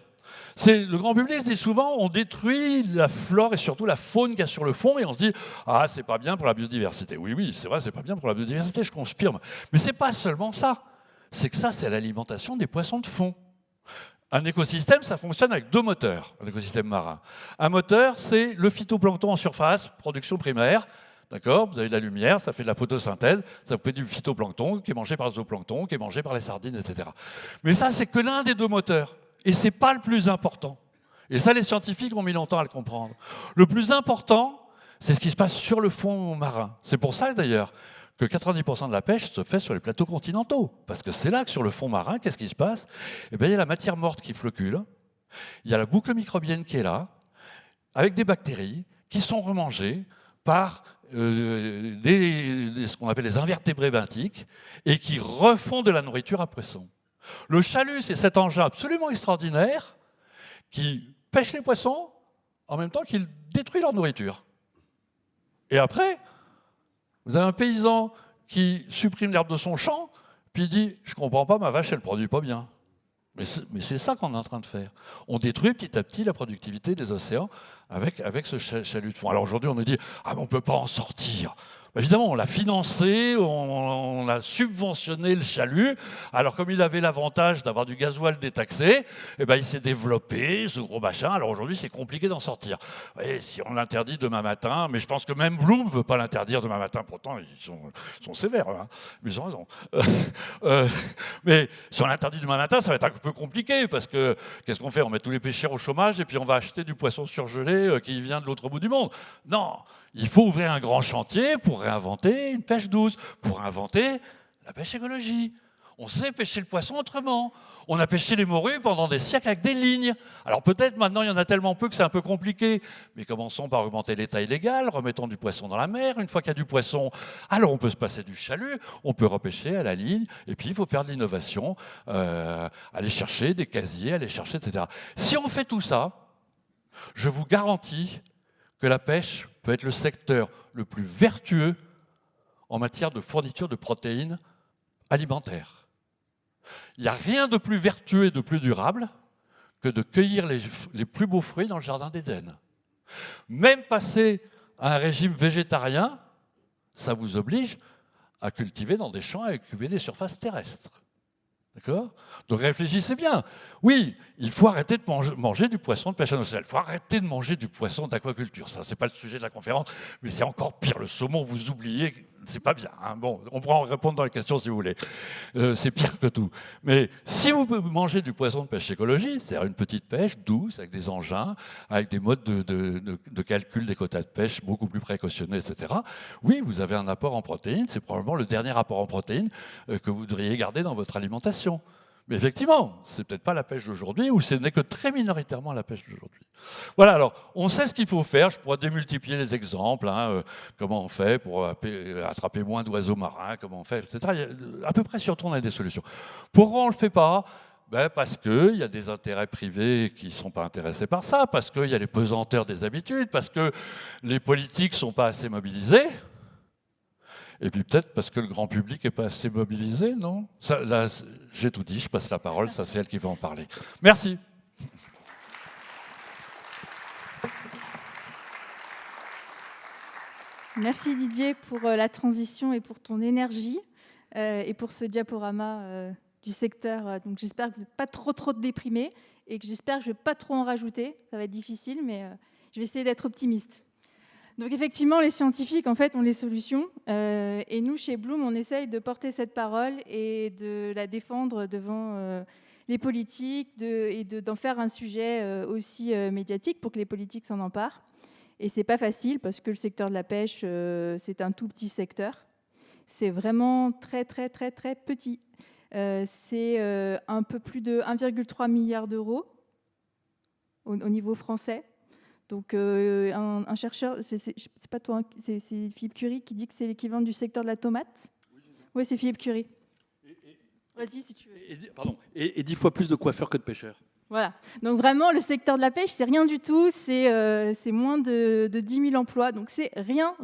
Le grand public dit souvent, on détruit la flore et surtout la faune qu'il y a sur le fond, et on se dit, ah, c'est pas bien pour la biodiversité. Oui, c'est vrai, c'est pas bien pour la biodiversité, je confirme. Mais c'est pas seulement ça. C'est que ça, c'est l'alimentation des poissons de fond. Un écosystème, ça fonctionne avec 2 moteurs, un écosystème marin. Un moteur, c'est le phytoplancton en surface, production primaire. D'accord ? Vous avez de la lumière, ça fait de la photosynthèse, ça fait du phytoplancton qui est mangé par le zooplancton, qui est mangé par les sardines, etc. Mais ça, c'est que l'un des 2 moteurs. Et ce n'est pas le plus important. Et ça, les scientifiques ont mis longtemps à le comprendre. Le plus important, c'est ce qui se passe sur le fond marin. C'est pour ça, d'ailleurs, que 90% de la pêche se fait sur les plateaux continentaux. Parce que c'est là que sur le fond marin, qu'est-ce qui se passe ? Eh bien, il y a la matière morte qui floccule, il y a la boucle microbienne qui est là, avec des bactéries qui sont remangées par ce qu'on appelle les invertébrés benthiques et qui refont de la nourriture à poissons. Le chalut, c'est cet engin absolument extraordinaire qui pêche les poissons en même temps qu'il détruit leur nourriture. Et après, Vous avez un paysan qui supprime l'herbe de son champ, puis il dit « je ne comprends pas, ma vache, elle ne produit pas bien ». Mais c'est ça qu'on est en train de faire. On détruit petit à petit la productivité des océans avec ce chalut de fond. Alors aujourd'hui, on nous dit « ah mais on ne peut pas en sortir ». Évidemment, on l'a financé, on a subventionné le chalut. Alors, comme il avait l'avantage d'avoir du gasoil détaxé, eh ben, il s'est développé, ce gros machin. Alors aujourd'hui, c'est compliqué d'en sortir. Et si on l'interdit demain matin, mais je pense que même Bloom ne veut pas l'interdire demain matin, pourtant, ils sont sévères, hein, mais ils ont raison. Mais si on l'interdit demain matin, ça va être un peu compliqué, parce que qu'est-ce qu'on fait? On met tous les pêcheurs au chômage et puis on va acheter du poisson surgelé qui vient de l'autre bout du monde. Non, il faut ouvrir un grand chantier pour réinventer une pêche douce, pour inventer la pêche écologie. On sait pêcher le poisson autrement. On a pêché les morues pendant des siècles avec des lignes. Alors peut-être maintenant il y en a tellement peu que c'est un peu compliqué, mais commençons par augmenter les tailles légales, remettons du poisson dans la mer. Une fois qu'il y a du poisson, alors on peut se passer du chalut, on peut repêcher à la ligne, et puis il faut faire de l'innovation, aller chercher des casiers, aller chercher, etc. Si on fait tout ça, je vous garantis que la pêche peut être le secteur le plus vertueux en matière de fourniture de protéines alimentaires. Il n'y a rien de plus vertueux et de plus durable que de cueillir les plus beaux fruits dans le jardin d'Éden. Même passer à un régime végétarien, ça vous oblige à cultiver dans des champs et à occuper des surfaces terrestres. D'accord? Donc réfléchissez bien. Oui, il faut arrêter de manger du poisson de pêche à nocelle. Il faut arrêter de manger du poisson d'aquaculture. Ça, c'est pas le sujet de la conférence, mais c'est encore pire. Le saumon, vous oubliez, c'est pas bien. Hein. Bon, on pourra en répondre dans les questions si vous voulez. C'est pire que tout. Mais si vous mangez du poisson de pêche écologique, c'est-à-dire une petite pêche douce, avec des engins, avec des modes de calcul des quotas de pêche beaucoup plus précautionnés, etc., oui, vous avez un apport en protéines. C'est probablement le dernier apport en protéines que vous devriez garder dans votre alimentation. Mais effectivement, c'est peut-être pas la pêche d'aujourd'hui, ou ce n'est que très minoritairement la pêche d'aujourd'hui. Voilà, alors, on sait ce qu'il faut faire. Je pourrais démultiplier les exemples. Hein, comment on fait pour attraper moins d'oiseaux marins, comment on fait, etc. À peu près sur tout, on a des solutions. Pourquoi on ne le fait pas? Parce qu'il y a des intérêts privés qui ne sont pas intéressés par ça, parce qu'il y a les pesanteurs des habitudes, parce que les politiques ne sont pas assez mobilisés. Et puis peut-être parce que le grand public n'est pas assez mobilisé, non? Ça, là, j'ai tout dit, je passe la parole, ça c'est elle qui va en parler. Merci. Merci Didier pour la transition et pour ton énergie et pour ce diaporama du secteur. Donc j'espère que vous n'êtes pas trop déprimés et que j'espère que je ne vais pas trop en rajouter. Ça va être difficile, mais je vais essayer d'être optimiste. Donc effectivement, les scientifiques, en fait, ont les solutions. Et nous, chez Bloom, on essaye de porter cette parole et de la défendre devant les politiques et d'en faire un sujet aussi médiatique pour que les politiques s'en emparent. Et ce n'est pas facile parce que le secteur de la pêche, c'est un tout petit secteur. C'est vraiment très petit. C'est un peu plus de 1,3 milliard d'euros au niveau français. Donc, un chercheur, c'est pas toi, hein, c'est Philippe Curie qui dit que c'est l'équivalent du secteur de la tomate. Oui, c'est Philippe Curie. Vas-y, si tu veux. Et 10 fois plus de coiffeurs que de pêcheurs. Voilà. Donc, vraiment, le secteur de la pêche, c'est rien du tout. C'est moins de 10 000 emplois. Donc, c'est rien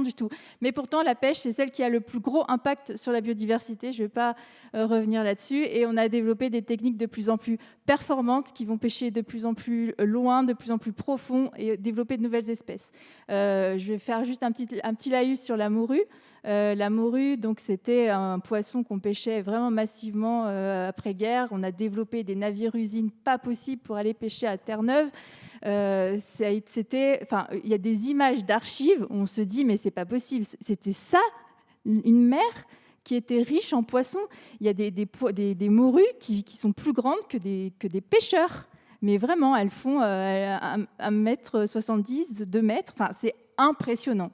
du tout. Mais pourtant, la pêche, c'est celle qui a le plus gros impact sur la biodiversité. Je ne vais pas revenir là-dessus. Et on a développé des techniques de plus en plus performantes qui vont pêcher de plus en plus loin, de plus en plus profond et développer de nouvelles espèces. Je vais faire juste un petit laïus sur la morue. La morue, donc, c'était un poisson qu'on pêchait vraiment massivement après-guerre. On a développé des navires-usines pas possibles pour aller pêcher à Terre-Neuve. Il y a des images d'archives où on se dit mais c'est pas possible. C'était ça, une mer qui était riche en poissons. Il y a des morues qui sont plus grandes que des pêcheurs. Mais vraiment, elles font 1,70 m, 2 mètres. Enfin, c'est impressionnant.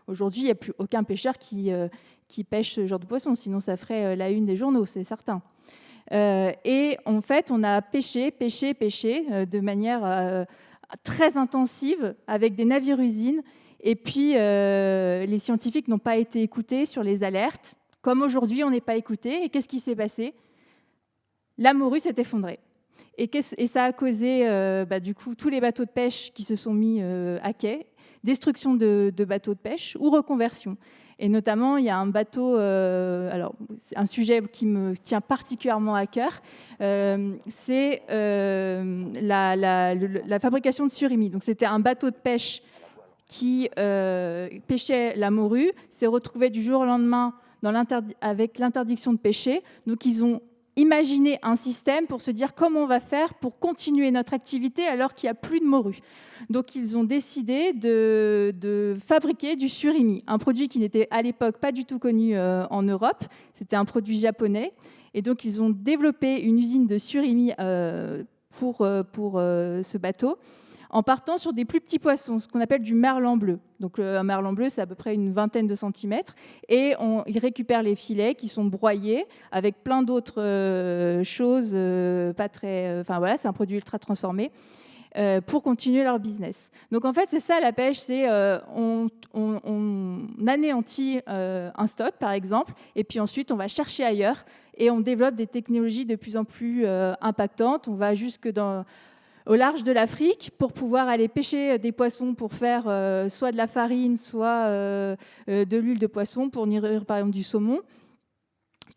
Aujourd'hui, il n'y a plus aucun pêcheur qui pêche ce genre de poisson, sinon ça ferait la une des journaux, c'est certain. Et en fait, on a pêché de manière très intensive avec des navires-usines. Et puis, les scientifiques n'ont pas été écoutés sur les alertes. Comme aujourd'hui, on n'est pas écoutés. Et qu'est-ce qui s'est passé? La morue s'est effondrée. Et ça a causé du coup tous les bateaux de pêche qui se sont mis à quai, destruction de bateaux de pêche ou reconversion. Et notamment, il y a un bateau, alors c'est un sujet qui me tient particulièrement à cœur, c'est la fabrication de surimi. Donc c'était un bateau de pêche qui pêchait la morue, s'est retrouvé du jour au lendemain avec l'interdiction de pêcher. Donc ils ont imaginé un système pour se dire comment on va faire pour continuer notre activité alors qu'il n'y a plus de morue. Donc ils ont décidé de fabriquer du surimi, un produit qui n'était à l'époque pas du tout connu en Europe. C'était un produit japonais. Et donc ils ont développé une usine de surimi pour ce bateau, en partant sur des plus petits poissons, ce qu'on appelle du merlan bleu. Donc un merlan bleu, c'est à peu près une vingtaine de centimètres. Et ils récupèrent les filets qui sont broyés avec plein d'autres choses, pas très... Enfin voilà, c'est un produit ultra transformé pour continuer leur business. Donc en fait, c'est ça la pêche, c'est on anéantit un stock, par exemple, et puis ensuite on va chercher ailleurs et on développe des technologies de plus en plus impactantes. On va jusque au large de l'Afrique pour pouvoir aller pêcher des poissons pour faire soit de la farine, soit de l'huile de poisson pour nourrir par exemple du saumon.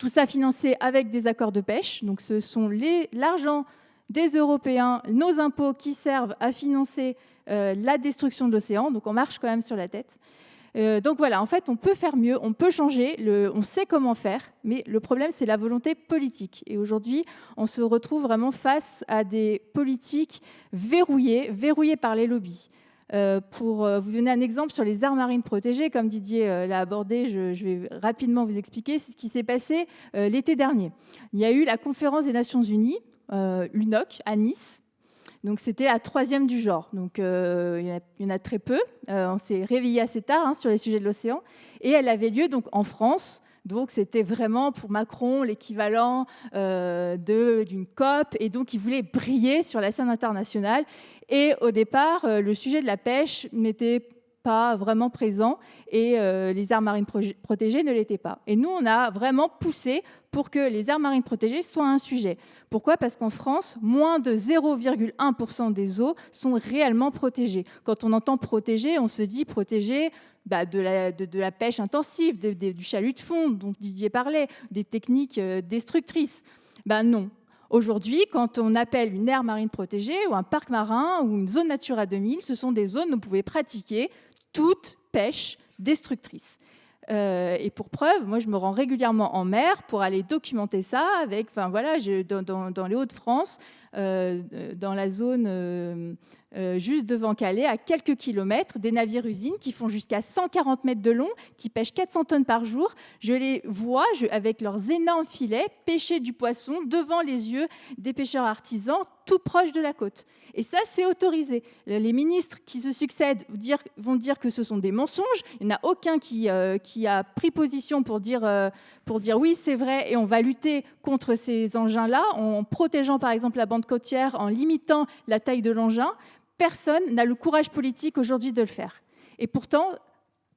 Tout ça financé avec des accords de pêche. Donc ce sont l'argent des Européens, nos impôts qui servent à financer la destruction de l'océan. Donc on marche quand même sur la tête. Donc voilà, en fait, on peut faire mieux, on peut changer, on sait comment faire, mais le problème, c'est la volonté politique. Et aujourd'hui, on se retrouve vraiment face à des politiques verrouillées par les lobbies. Pour vous donner un exemple sur les aires marines protégées, comme Didier l'a abordé, je vais rapidement vous expliquer ce qui s'est passé l'été dernier. Il y a eu la conférence des Nations Unies, l'UNOC, à Nice. Donc c'était la 3e du genre. Donc il y en a très peu. On s'est réveillé assez tard sur les sujets de l'océan. Et elle avait lieu donc en France. Donc c'était vraiment pour Macron l'équivalent d'une COP. Et donc il voulait briller sur la scène internationale. Et au départ, le sujet de la pêche n'était pas vraiment présent et les aires marines protégées ne l'étaient pas. Et nous, on a vraiment poussé pour que les aires marines protégées soient un sujet. Pourquoi ? Parce qu'en France, moins de 0,1% des eaux sont réellement protégées. Quand on entend protéger, on se dit protéger de la pêche intensive, du chalut de fond dont Didier parlait, des techniques destructrices. Non. Aujourd'hui, quand on appelle une aire marine protégée ou un parc marin ou une zone Natura 2000, ce sont des zones où vous pouvez pratiquer toute pêche destructrice. Et pour preuve, moi, je me rends régulièrement en mer pour aller documenter ça dans les Hauts-de-France, dans la zone juste devant Calais, à quelques kilomètres, des navires-usines qui font jusqu'à 140 mètres de long, qui pêchent 400 tonnes par jour. Je les vois, avec leurs énormes filets, pêcher du poisson devant les yeux des pêcheurs artisans, tout proche de la côte. Et ça, c'est autorisé. Les ministres qui se succèdent vont dire que ce sont des mensonges. Il n'y en a aucun qui a pris position pour dire oui, c'est vrai, et on va lutter contre ces engins-là, en protégeant par exemple la bande côtière, en limitant la taille de l'engin. Personne n'a le courage politique aujourd'hui de le faire. Et pourtant,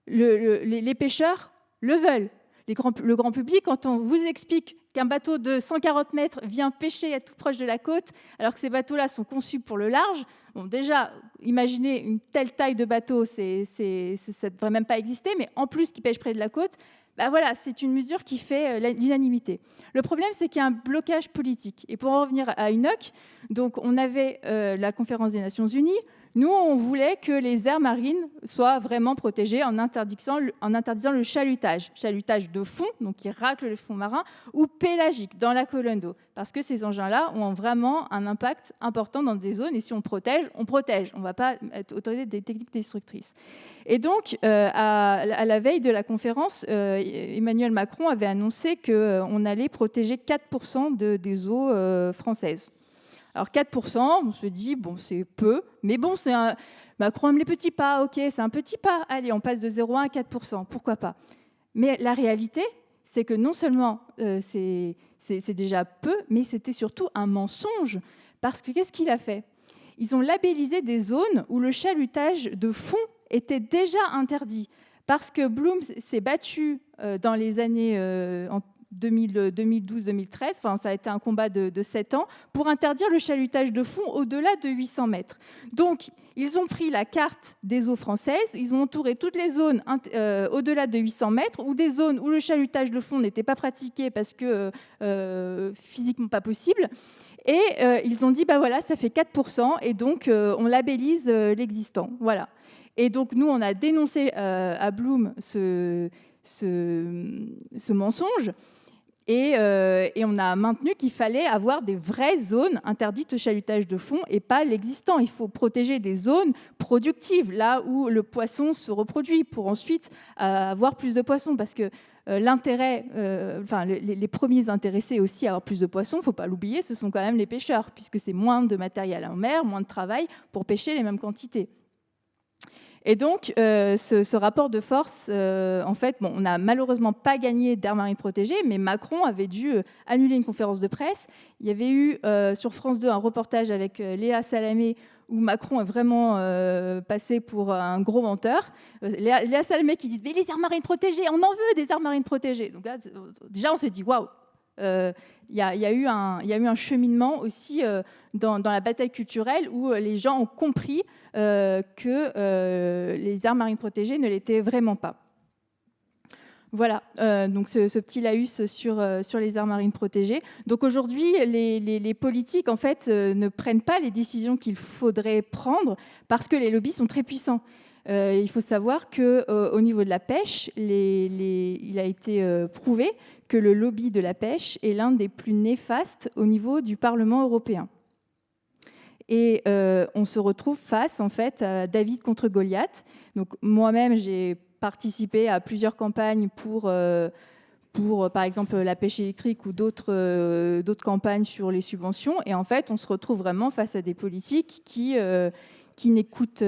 les pêcheurs le veulent. Le grand public, quand on vous explique qu'un bateau de 140 mètres vient pêcher tout proche de la côte, alors que ces bateaux-là sont conçus pour le large, bon, déjà, imaginez une telle taille de bateau, ça ne devrait même pas exister, mais en plus qui pêche près de la côte, voilà, c'est une mesure qui fait l'unanimité. Le problème, c'est qu'il y a un blocage politique. Et pour en revenir à UNOC, donc on avait la conférence des Nations Unies. Nous, on voulait que les aires marines soient vraiment protégées en interdisant le chalutage de fond, donc qui racle le fond marin, ou pélagique, dans la colonne d'eau, parce que ces engins-là ont vraiment un impact important dans des zones, et si on protège. On ne va pas autoriser des techniques destructrices. Et donc, à la veille de la conférence, Emmanuel Macron avait annoncé qu'on allait protéger 4% des eaux françaises. Alors 4%, on se dit, bon, c'est peu, mais bon, Macron aime les petits pas, ok, c'est un petit pas, allez, on passe de 0,1 à 4%, pourquoi pas. Mais la réalité, c'est que non seulement c'est déjà peu, mais c'était surtout un mensonge, parce que qu'est-ce qu'il a fait ? Ils ont labellisé des zones où le chalutage de fond était déjà interdit, parce que Bloom s'est battu dans les années 2012-2013, enfin, ça a été un combat de 7 ans, pour interdire le chalutage de fond au-delà de 800 mètres. Donc, ils ont pris la carte des eaux françaises, ils ont entouré toutes les zones au-delà de 800 mètres, ou des zones où le chalutage de fond n'était pas pratiqué parce que physiquement pas possible. Et ils ont dit, bah voilà, ça fait 4%, et donc on labellise l'existant. Voilà. Et donc, nous, on a dénoncé à Bloom ce mensonge, et on a maintenu qu'il fallait avoir des vraies zones interdites au chalutage de fond et pas l'existant. Il faut protéger des zones productives, là où le poisson se reproduit, pour ensuite avoir plus de poissons, parce que l'intérêt, les premiers intéressés aussi à avoir plus de poissons, il ne faut pas l'oublier, ce sont quand même les pêcheurs, puisque c'est moins de matériel en mer, moins de travail pour pêcher les mêmes quantités. Et donc, ce rapport de force, en fait, bon, on n'a malheureusement pas gagné d'aires marines protégées, mais Macron avait dû annuler une conférence de presse. Il y avait eu sur France 2 un reportage avec Léa Salamé, où Macron est vraiment passé pour un gros menteur. Léa Salamé qui dit « Mais les aires marines protégées, on en veut des aires marines protégées !» Donc là, déjà, on s'est dit « Waouh !» Il y a eu un cheminement aussi dans la bataille culturelle où les gens ont compris que les aires marines protégées ne l'étaient vraiment pas. Voilà, donc ce petit laïus sur les aires marines protégées. Donc aujourd'hui, les politiques en fait ne prennent pas les décisions qu'il faudrait prendre parce que les lobbies sont très puissants. Il faut savoir qu'au niveau de la pêche, il a été prouvé que le lobby de la pêche est l'un des plus néfastes au niveau du Parlement européen. Et on se retrouve face en fait à David contre Goliath. Donc moi-même, j'ai participé à plusieurs campagnes pour par exemple la pêche électrique ou d'autres campagnes sur les subventions. Et en fait, on se retrouve vraiment face à des politiques qui n'écoutent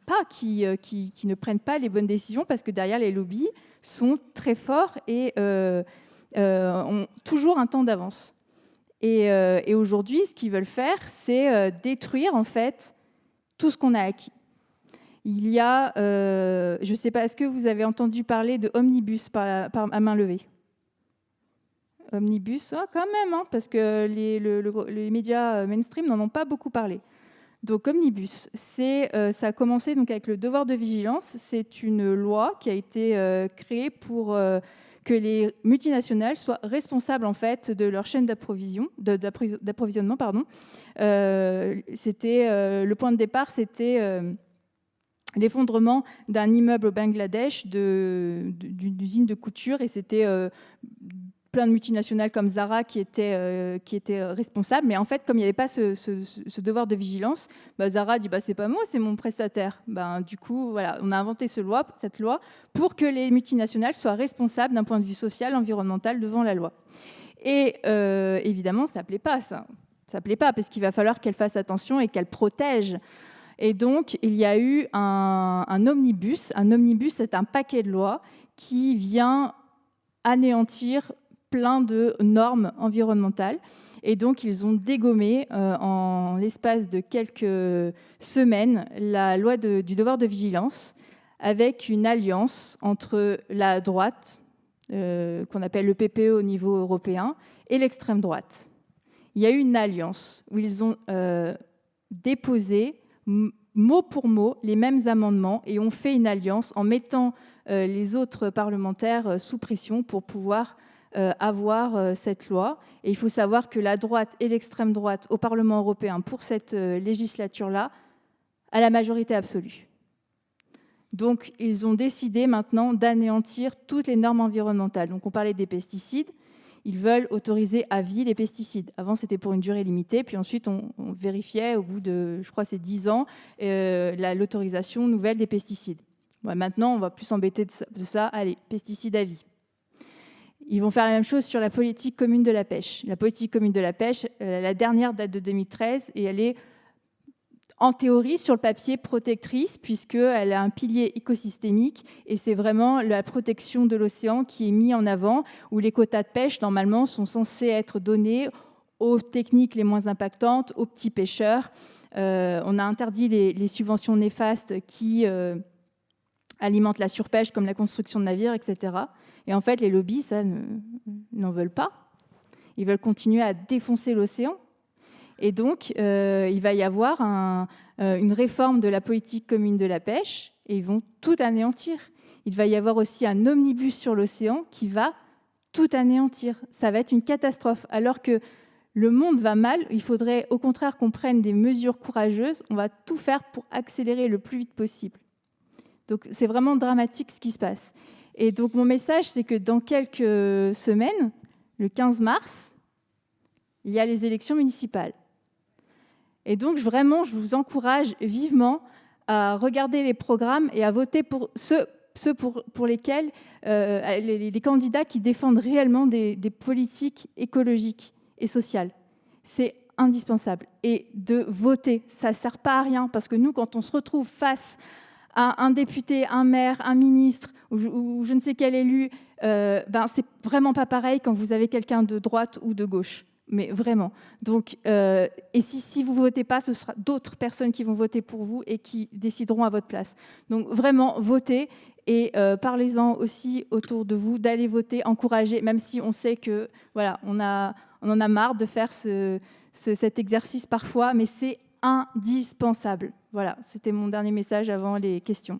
pas, qui ne prennent pas les bonnes décisions parce que derrière les lobbies sont très forts et ont toujours un temps d'avance. Et aujourd'hui, ce qu'ils veulent faire, c'est détruire en fait tout ce qu'on a acquis. Il y a, je ne sais pas, est-ce que vous avez entendu parler de Omnibus à main levée? Omnibus, quand même, hein, parce que les médias mainstream n'en ont pas beaucoup parlé. Donc Omnibus, ça a commencé donc avec le devoir de vigilance. C'est une loi qui a été créée pour que les multinationales soient responsables en fait de leur chaîne d'approvisionnement. Le point de départ, c'était l'effondrement d'un immeuble au Bangladesh d'une usine de couture, et c'était plein de multinationales comme Zara qui étaient responsables. Mais en fait, comme il n'y avait pas ce devoir de vigilance, Zara dit c'est pas moi, c'est mon prestataire. Du coup, voilà, on a inventé cette loi pour que les multinationales soient responsables d'un point de vue social, environnemental devant la loi. Et évidemment, ça ne plaît pas, ça. Ça ne plaît pas parce qu'il va falloir qu'elles fassent attention et qu'elles protègent. Et donc, il y a eu un omnibus. Un omnibus, c'est un paquet de lois qui vient anéantir plein de normes environnementales. Et donc, ils ont dégommé en l'espace de quelques semaines la loi du devoir de vigilance avec une alliance entre la droite, qu'on appelle le PPE au niveau européen, et l'extrême droite. Il y a eu une alliance où ils ont déposé mot pour mot les mêmes amendements et ont fait une alliance en mettant les autres parlementaires sous pression pour pouvoir avoir cette loi. Et il faut savoir que la droite et l'extrême droite au Parlement européen pour cette législature-là a la majorité absolue. Donc, ils ont décidé maintenant d'anéantir toutes les normes environnementales. Donc, on parlait des pesticides. Ils veulent autoriser à vie les pesticides. Avant, c'était pour une durée limitée. Puis ensuite, on vérifiait au bout de, je crois, c'est 10 ans, l'autorisation nouvelle des pesticides. Maintenant, on va plus s'embêter de ça. Allez, pesticides à vie. Ils vont faire la même chose sur la politique commune de la pêche. La politique commune de la pêche, la dernière date de 2013, et elle est en théorie, sur le papier, protectrice, puisqu'elle a un pilier écosystémique, et c'est vraiment la protection de l'océan qui est mise en avant, où les quotas de pêche, normalement, sont censés être donnés aux techniques les moins impactantes, aux petits pêcheurs. On a interdit les subventions néfastes qui alimentent la surpêche comme la construction de navires, etc. Et en fait, les lobbies, ça, n'en veulent pas. Ils veulent continuer à défoncer l'océan. Et donc, il va y avoir une réforme de la politique commune de la pêche et ils vont tout anéantir. Il va y avoir aussi un omnibus sur l'océan qui va tout anéantir. Ça va être une catastrophe. Alors que le monde va mal, il faudrait au contraire qu'on prenne des mesures courageuses. On va tout faire pour accélérer le plus vite possible. Donc, c'est vraiment dramatique ce qui se passe. Et donc, mon message, c'est que dans quelques semaines, le 15 mars, il y a les élections municipales. Et donc, vraiment, je vous encourage vivement à regarder les programmes et à voter pour ceux pour lesquels les candidats qui défendent réellement des politiques écologiques et sociales. C'est indispensable. Et de voter, ça ne sert pas à rien, parce que nous, quand on se retrouve face à un député, un maire, un ministre ou je ne sais quel élu, c'est vraiment pas pareil quand vous avez quelqu'un de droite ou de gauche. Mais vraiment. Donc, et si vous ne votez pas, ce sera d'autres personnes qui vont voter pour vous et qui décideront à votre place. Donc, vraiment, votez et parlez-en aussi autour de vous, d'aller voter, encourager, même si on sait que, voilà, on en a marre de faire cet exercice parfois, mais c'est indispensable. Voilà, c'était mon dernier message avant les questions.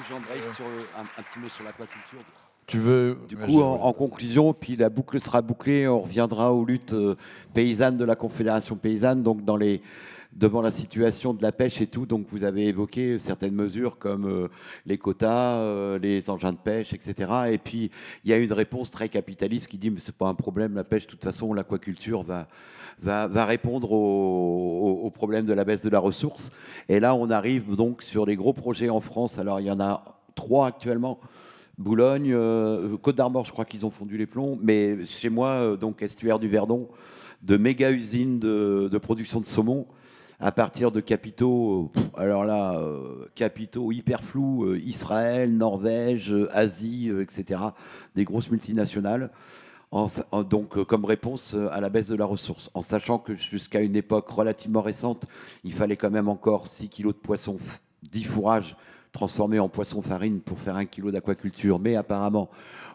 J'embraye sur un petit mot sur l'aquaculture. Tu veux... Du coup, en conclusion, puis la boucle sera bouclée, on reviendra aux luttes paysannes de la Confédération paysanne, donc devant la situation de la pêche et tout. Donc vous avez évoqué certaines mesures comme les quotas, les engins de pêche, etc. Et puis il y a une réponse très capitaliste qui dit mais c'est pas un problème, la pêche, de toute façon, l'aquaculture va répondre au problème de la baisse de la ressource. Et là, on arrive donc sur les gros projets en France. Alors, il y en a 3 actuellement. Boulogne, Côte d'Armor, je crois qu'ils ont fondu les plombs. Mais chez moi, donc estuaire du Verdon, de méga usines de production de saumon à partir de capitaux, alors là, capitaux hyper flous, Israël, Norvège, Asie, etc. Des grosses multinationales. Donc, comme réponse à la baisse de la ressource, en sachant que jusqu'à une époque relativement récente, il fallait quand même encore 6 kilos de poissons, 10 fourrages transformés en poisson farine pour faire 1 kilo d'aquaculture. Mais apparemment,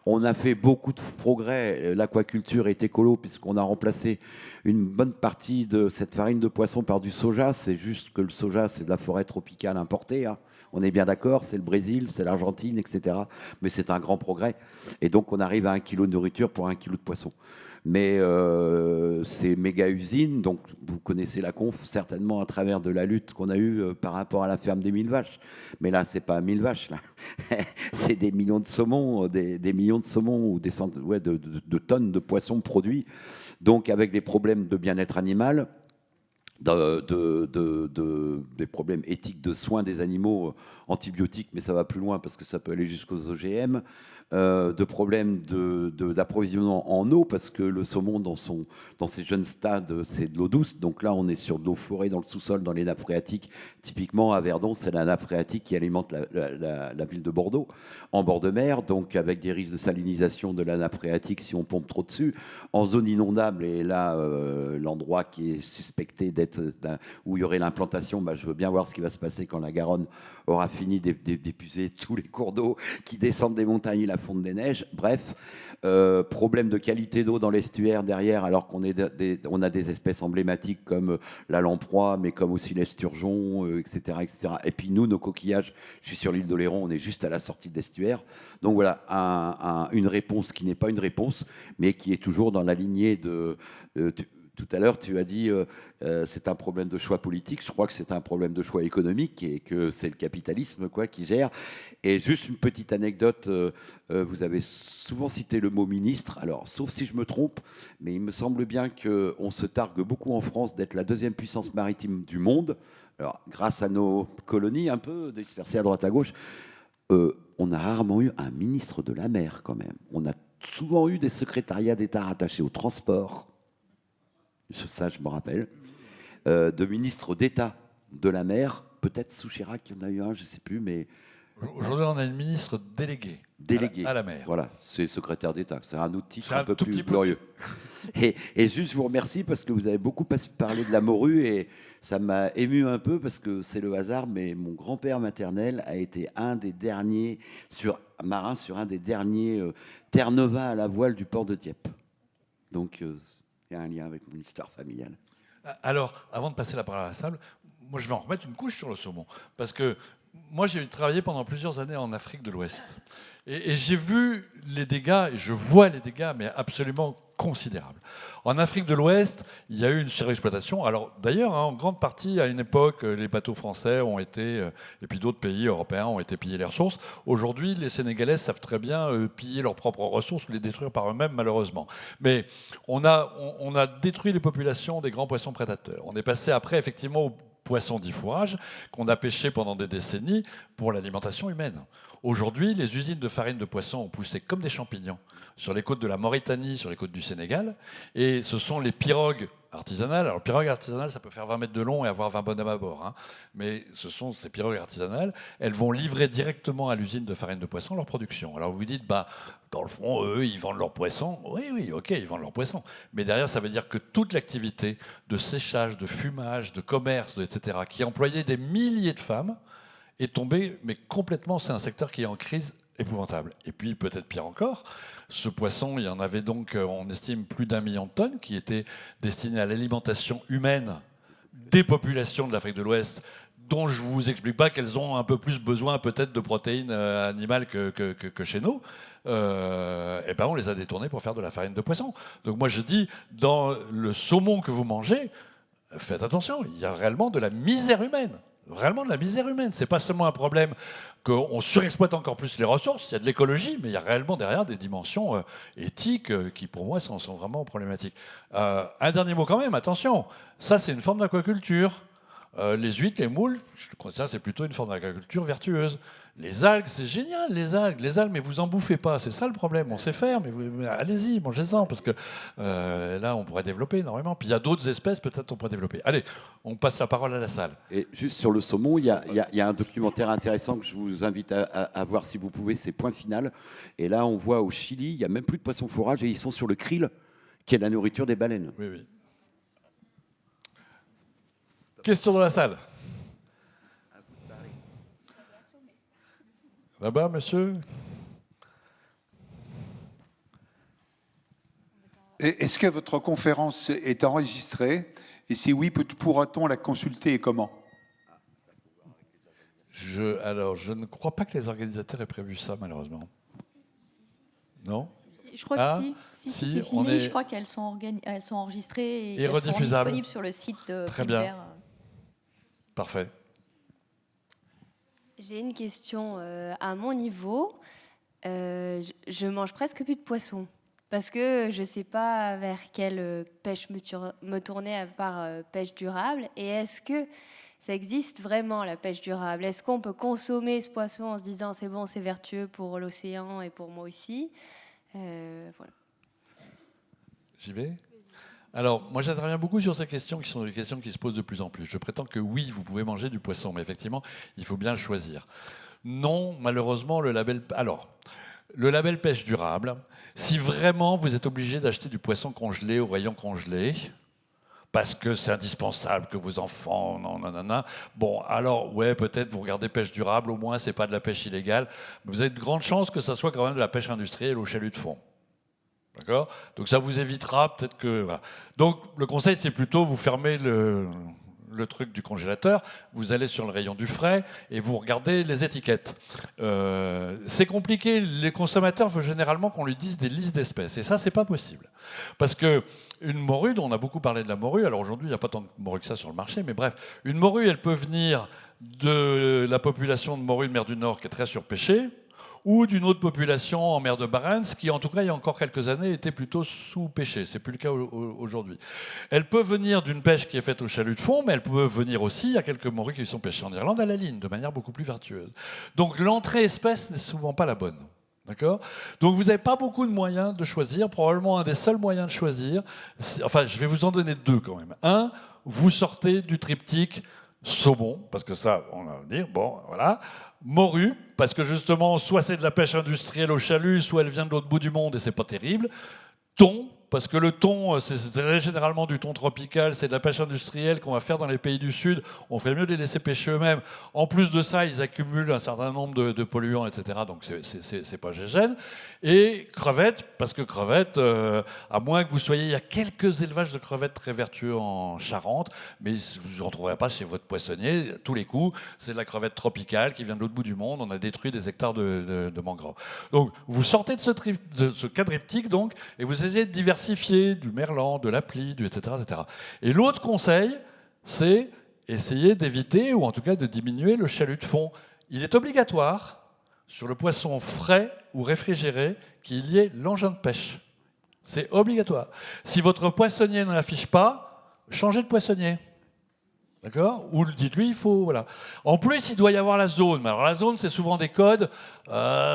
on a fait beaucoup de progrès. L'aquaculture est écolo puisqu'on a remplacé une bonne partie de cette farine de poisson par du soja. C'est juste que le soja, c'est de la forêt tropicale importée, hein. On est bien d'accord, c'est le Brésil, c'est l'Argentine, etc. Mais c'est un grand progrès. Et donc, on arrive à 1 kilo de nourriture pour 1 kilo de poisson. Mais ces méga usines, donc vous connaissez la conf certainement à travers de la lutte qu'on a eue par rapport à la ferme des 1000 vaches. Mais là, c'est pas 1000 vaches, là. C'est des millions de saumons, des millions de saumons ou des centaines, de tonnes de poissons produits. Donc, avec des problèmes de bien-être animal, des problèmes éthiques de soins des animaux, antibiotiques, mais ça va plus loin parce que ça peut aller jusqu'aux OGM, de problèmes d'approvisionnement en eau, parce que le saumon, dans ses jeunes stades, c'est de l'eau douce. Donc là, on est sur de l'eau forée dans le sous-sol, dans les nappes phréatiques. Typiquement, à Verdon, c'est la nappe phréatique qui alimente la ville de Bordeaux, en bord de mer, donc avec des risques de salinisation de la nappe phréatique si on pompe trop dessus. En zone inondable, et là, l'endroit qui est suspecté d'être où il y aurait l'implantation, je veux bien voir ce qui va se passer quand la Garonne aura fini d'épuiser tous les cours d'eau qui descendent des montagnes et la fonte des neiges. Bref, problème de qualité d'eau dans l'estuaire derrière, alors qu'on a des espèces emblématiques comme la lamproie, mais comme aussi l'esturgeon, etc., etc. Et puis nous, nos coquillages, je suis sur l'île d'Oléron, on est juste à la sortie de l'estuaire. Donc voilà, une réponse qui n'est pas une réponse, mais qui est toujours dans la lignée de... Tout à l'heure, tu as dit c'est un problème de choix politique. Je crois que c'est un problème de choix économique et que c'est le capitalisme qui gère. Et juste une petite anecdote, vous avez souvent cité le mot ministre. Alors, sauf si je me trompe, mais il me semble bien qu'on se targue beaucoup en France d'être la 2e puissance maritime du monde. Alors, grâce à nos colonies un peu dispersées à droite à gauche, on a rarement eu un ministre de la mer quand même. On a souvent eu des secrétariats d'État rattachés au transport. Ça, je me rappelle, de ministre d'État de la mer, peut-être sous Chirac, il y en a eu un, je ne sais plus, mais Aujourd'hui, on a une ministre déléguée Délégué. à la mer. Voilà, c'est secrétaire d'État. C'est un autre titre C'est un un peu tout plus petit peu glorieux. Et juste, je vous remercie parce que vous avez beaucoup parlé de la morue et ça m'a ému un peu parce que c'est le hasard, mais mon grand-père maternel a été un des derniers marins sur un des derniers Terre-Nova à la voile du port de Dieppe. Donc, il y a un lien avec mon histoire familiale. Alors, avant de passer la parole à la salle, moi je vais en remettre une couche sur le saumon. Parce que moi j'ai travaillé pendant plusieurs années en Afrique de l'Ouest. Et j'ai vu les dégâts, et je vois les dégâts, mais absolument considérables. En Afrique de l'Ouest, il y a eu une surexploitation. Alors d'ailleurs, en grande partie, à une époque, les bateaux français ont été, et puis d'autres pays européens ont été pillés les ressources. Aujourd'hui, les Sénégalais savent très bien piller leurs propres ressources ou les détruire par eux-mêmes, malheureusement. Mais on a détruit les populations des grands poissons prédateurs. On est passé après, effectivement, aux poissons d'iffourage qu'on a pêchés pendant des décennies pour l'alimentation humaine. Aujourd'hui, les usines de farine de poisson ont poussé comme des champignons sur les côtes de la Mauritanie, sur les côtes du Sénégal, et ce sont les pirogues artisanales. Alors, pirogue artisanale, ça peut faire 20 mètres de long et avoir 20 bonhommes à bord, hein. Mais ce sont ces pirogues artisanales, elles vont livrer directement à l'usine de farine de poisson leur production. Alors vous vous dites, bah, dans le fond, eux, ils vendent leurs poissons. Oui, ok, ils vendent leurs poissons. Mais derrière, ça veut dire que toute l'activité de séchage, de fumage, de commerce, etc., qui employait des milliers de femmes, est tombée, mais complètement, c'est un secteur qui est en crise épouvantable. Et puis, peut-être pire encore, ce poisson, il y en avait donc, on estime, plus d'1 million de tonnes qui étaient destinées à l'alimentation humaine des populations de l'Afrique de l'Ouest, dont je ne vous explique pas qu'elles ont un peu plus besoin peut-être de protéines animales que chez nous. Et ben on les a détournées pour faire de la farine de poisson. Donc moi je dis, dans le saumon que vous mangez, faites attention, il y a réellement de la misère humaine. Vraiment de la misère humaine. C'est pas seulement un problème qu'on surexploite encore plus les ressources, il y a de l'écologie, mais il y a réellement derrière des dimensions éthiques qui, pour moi, sont vraiment problématiques. Un dernier mot quand même, attention, ça c'est une forme d'aquaculture. Les huîtres, les moules, je considère que c'est plutôt une forme d'aquaculture vertueuse. Les algues, c'est génial, les algues, mais vous en bouffez pas, c'est ça le problème. On sait faire, mais allez-y, mangez-en, parce que là, on pourrait développer énormément. Puis il y a d'autres espèces, peut-être on pourrait développer. Allez, on passe la parole à la salle. Et juste sur le saumon, il y a un documentaire intéressant que je vous invite à voir si vous pouvez, c'est Point Final. Et là, on voit au Chili, il n'y a même plus de poissons fourrage et ils sont sur le krill, qui est la nourriture des baleines. Oui, oui. Question dans la salle. Là-bas, monsieur. Est-ce que votre conférence est enregistrée? Et si oui, pourra-t-on la consulter et comment? Alors, je ne crois pas que les organisateurs aient prévu ça, malheureusement. Non? Je crois que si. Si, Si, je crois qu'elles sont, elles sont enregistrées et elles seront rediffusables. disponibles sur le site de Très Printer. bien. Parfait. J'ai une question. À mon niveau, je mange presque plus de poissons parce que je ne sais pas vers quelle pêche me tourner à part pêche durable. Et est-ce que ça existe vraiment, la pêche durable? Est-ce qu'on peut consommer ce poisson en se disant c'est bon, c'est vertueux pour l'océan et pour moi aussi? Voilà. J'y vais. Alors, moi, j'interviens beaucoup sur ces questions qui sont des questions qui se posent de plus en plus. Je prétends que oui, vous pouvez manger du poisson, mais effectivement, il faut bien le choisir. Non, malheureusement, le label pêche durable, si vraiment vous êtes obligé d'acheter du poisson congelé au rayon congelé, parce que c'est indispensable que vos enfants, bon, alors, ouais, peut-être vous regardez pêche durable, au moins, c'est pas de la pêche illégale, mais vous avez de grandes chances que ça soit quand même de la pêche industrielle au chalut de fond. D'accord? Donc ça vous évitera peut-être que... Voilà. Donc le conseil, c'est plutôt vous fermez le truc du congélateur, vous allez sur le rayon du frais et vous regardez les étiquettes. C'est compliqué, les consommateurs veulent généralement qu'on lui dise des listes d'espèces. Et ça, c'est pas possible. Parce que une morue, on a beaucoup parlé de la morue, alors aujourd'hui, il n'y a pas tant de morue que ça sur le marché, mais bref, une morue, elle peut venir de la population de morue de mer du Nord qui est très surpêchée, ou d'une autre population en mer de Barents, qui en tout cas il y a encore quelques années était plutôt sous-pêchée. C'est plus le cas aujourd'hui. Elle peut venir d'une pêche qui est faite au chalut de fond, mais elle peut venir aussi, il y a quelques morues qui sont pêchées en Irlande à la ligne, de manière beaucoup plus vertueuse. Donc l'entrée espèce n'est souvent pas la bonne. D'accord? Donc vous n'avez pas beaucoup de moyens de choisir. Probablement un des seuls moyens de choisir, enfin je vais vous en donner deux quand même. Un, vous sortez du triptyque Saumon, parce que ça, on va dire, bon, voilà. Morue, parce que justement, soit c'est de la pêche industrielle au chalut, soit elle vient de l'autre bout du monde et c'est pas terrible. Thon, parce que le thon, c'est généralement du thon tropical, c'est de la pêche industrielle qu'on va faire dans les pays du Sud. On ferait mieux de les laisser pêcher eux-mêmes. En plus de ça, ils accumulent un certain nombre de polluants, etc. Donc c'est pas gégène. Et crevettes, parce que crevettes, à moins que vous soyez, il y a quelques élevages de crevettes très vertueux en Charente, mais vous n'en trouverez pas chez votre poissonnier. Tous les coups, c'est de la crevette tropicale qui vient de l'autre bout du monde. On a détruit des hectares de mangroves. Donc vous sortez de ce quadriptyque, donc, et vous essayez de diversifier du merlan, de l'appli, etc., etc. Et l'autre conseil, c'est essayer d'éviter, ou en tout cas de diminuer le chalut de fond. Il est obligatoire, sur le poisson frais ou réfrigéré, qu'il y ait l'engin de pêche. C'est obligatoire. Si votre poissonnier ne l'affiche pas, changez de poissonnier. D'accord? Ou dites-lui, il faut... Voilà. En plus, il doit y avoir la zone. Mais alors la zone, c'est souvent des codes.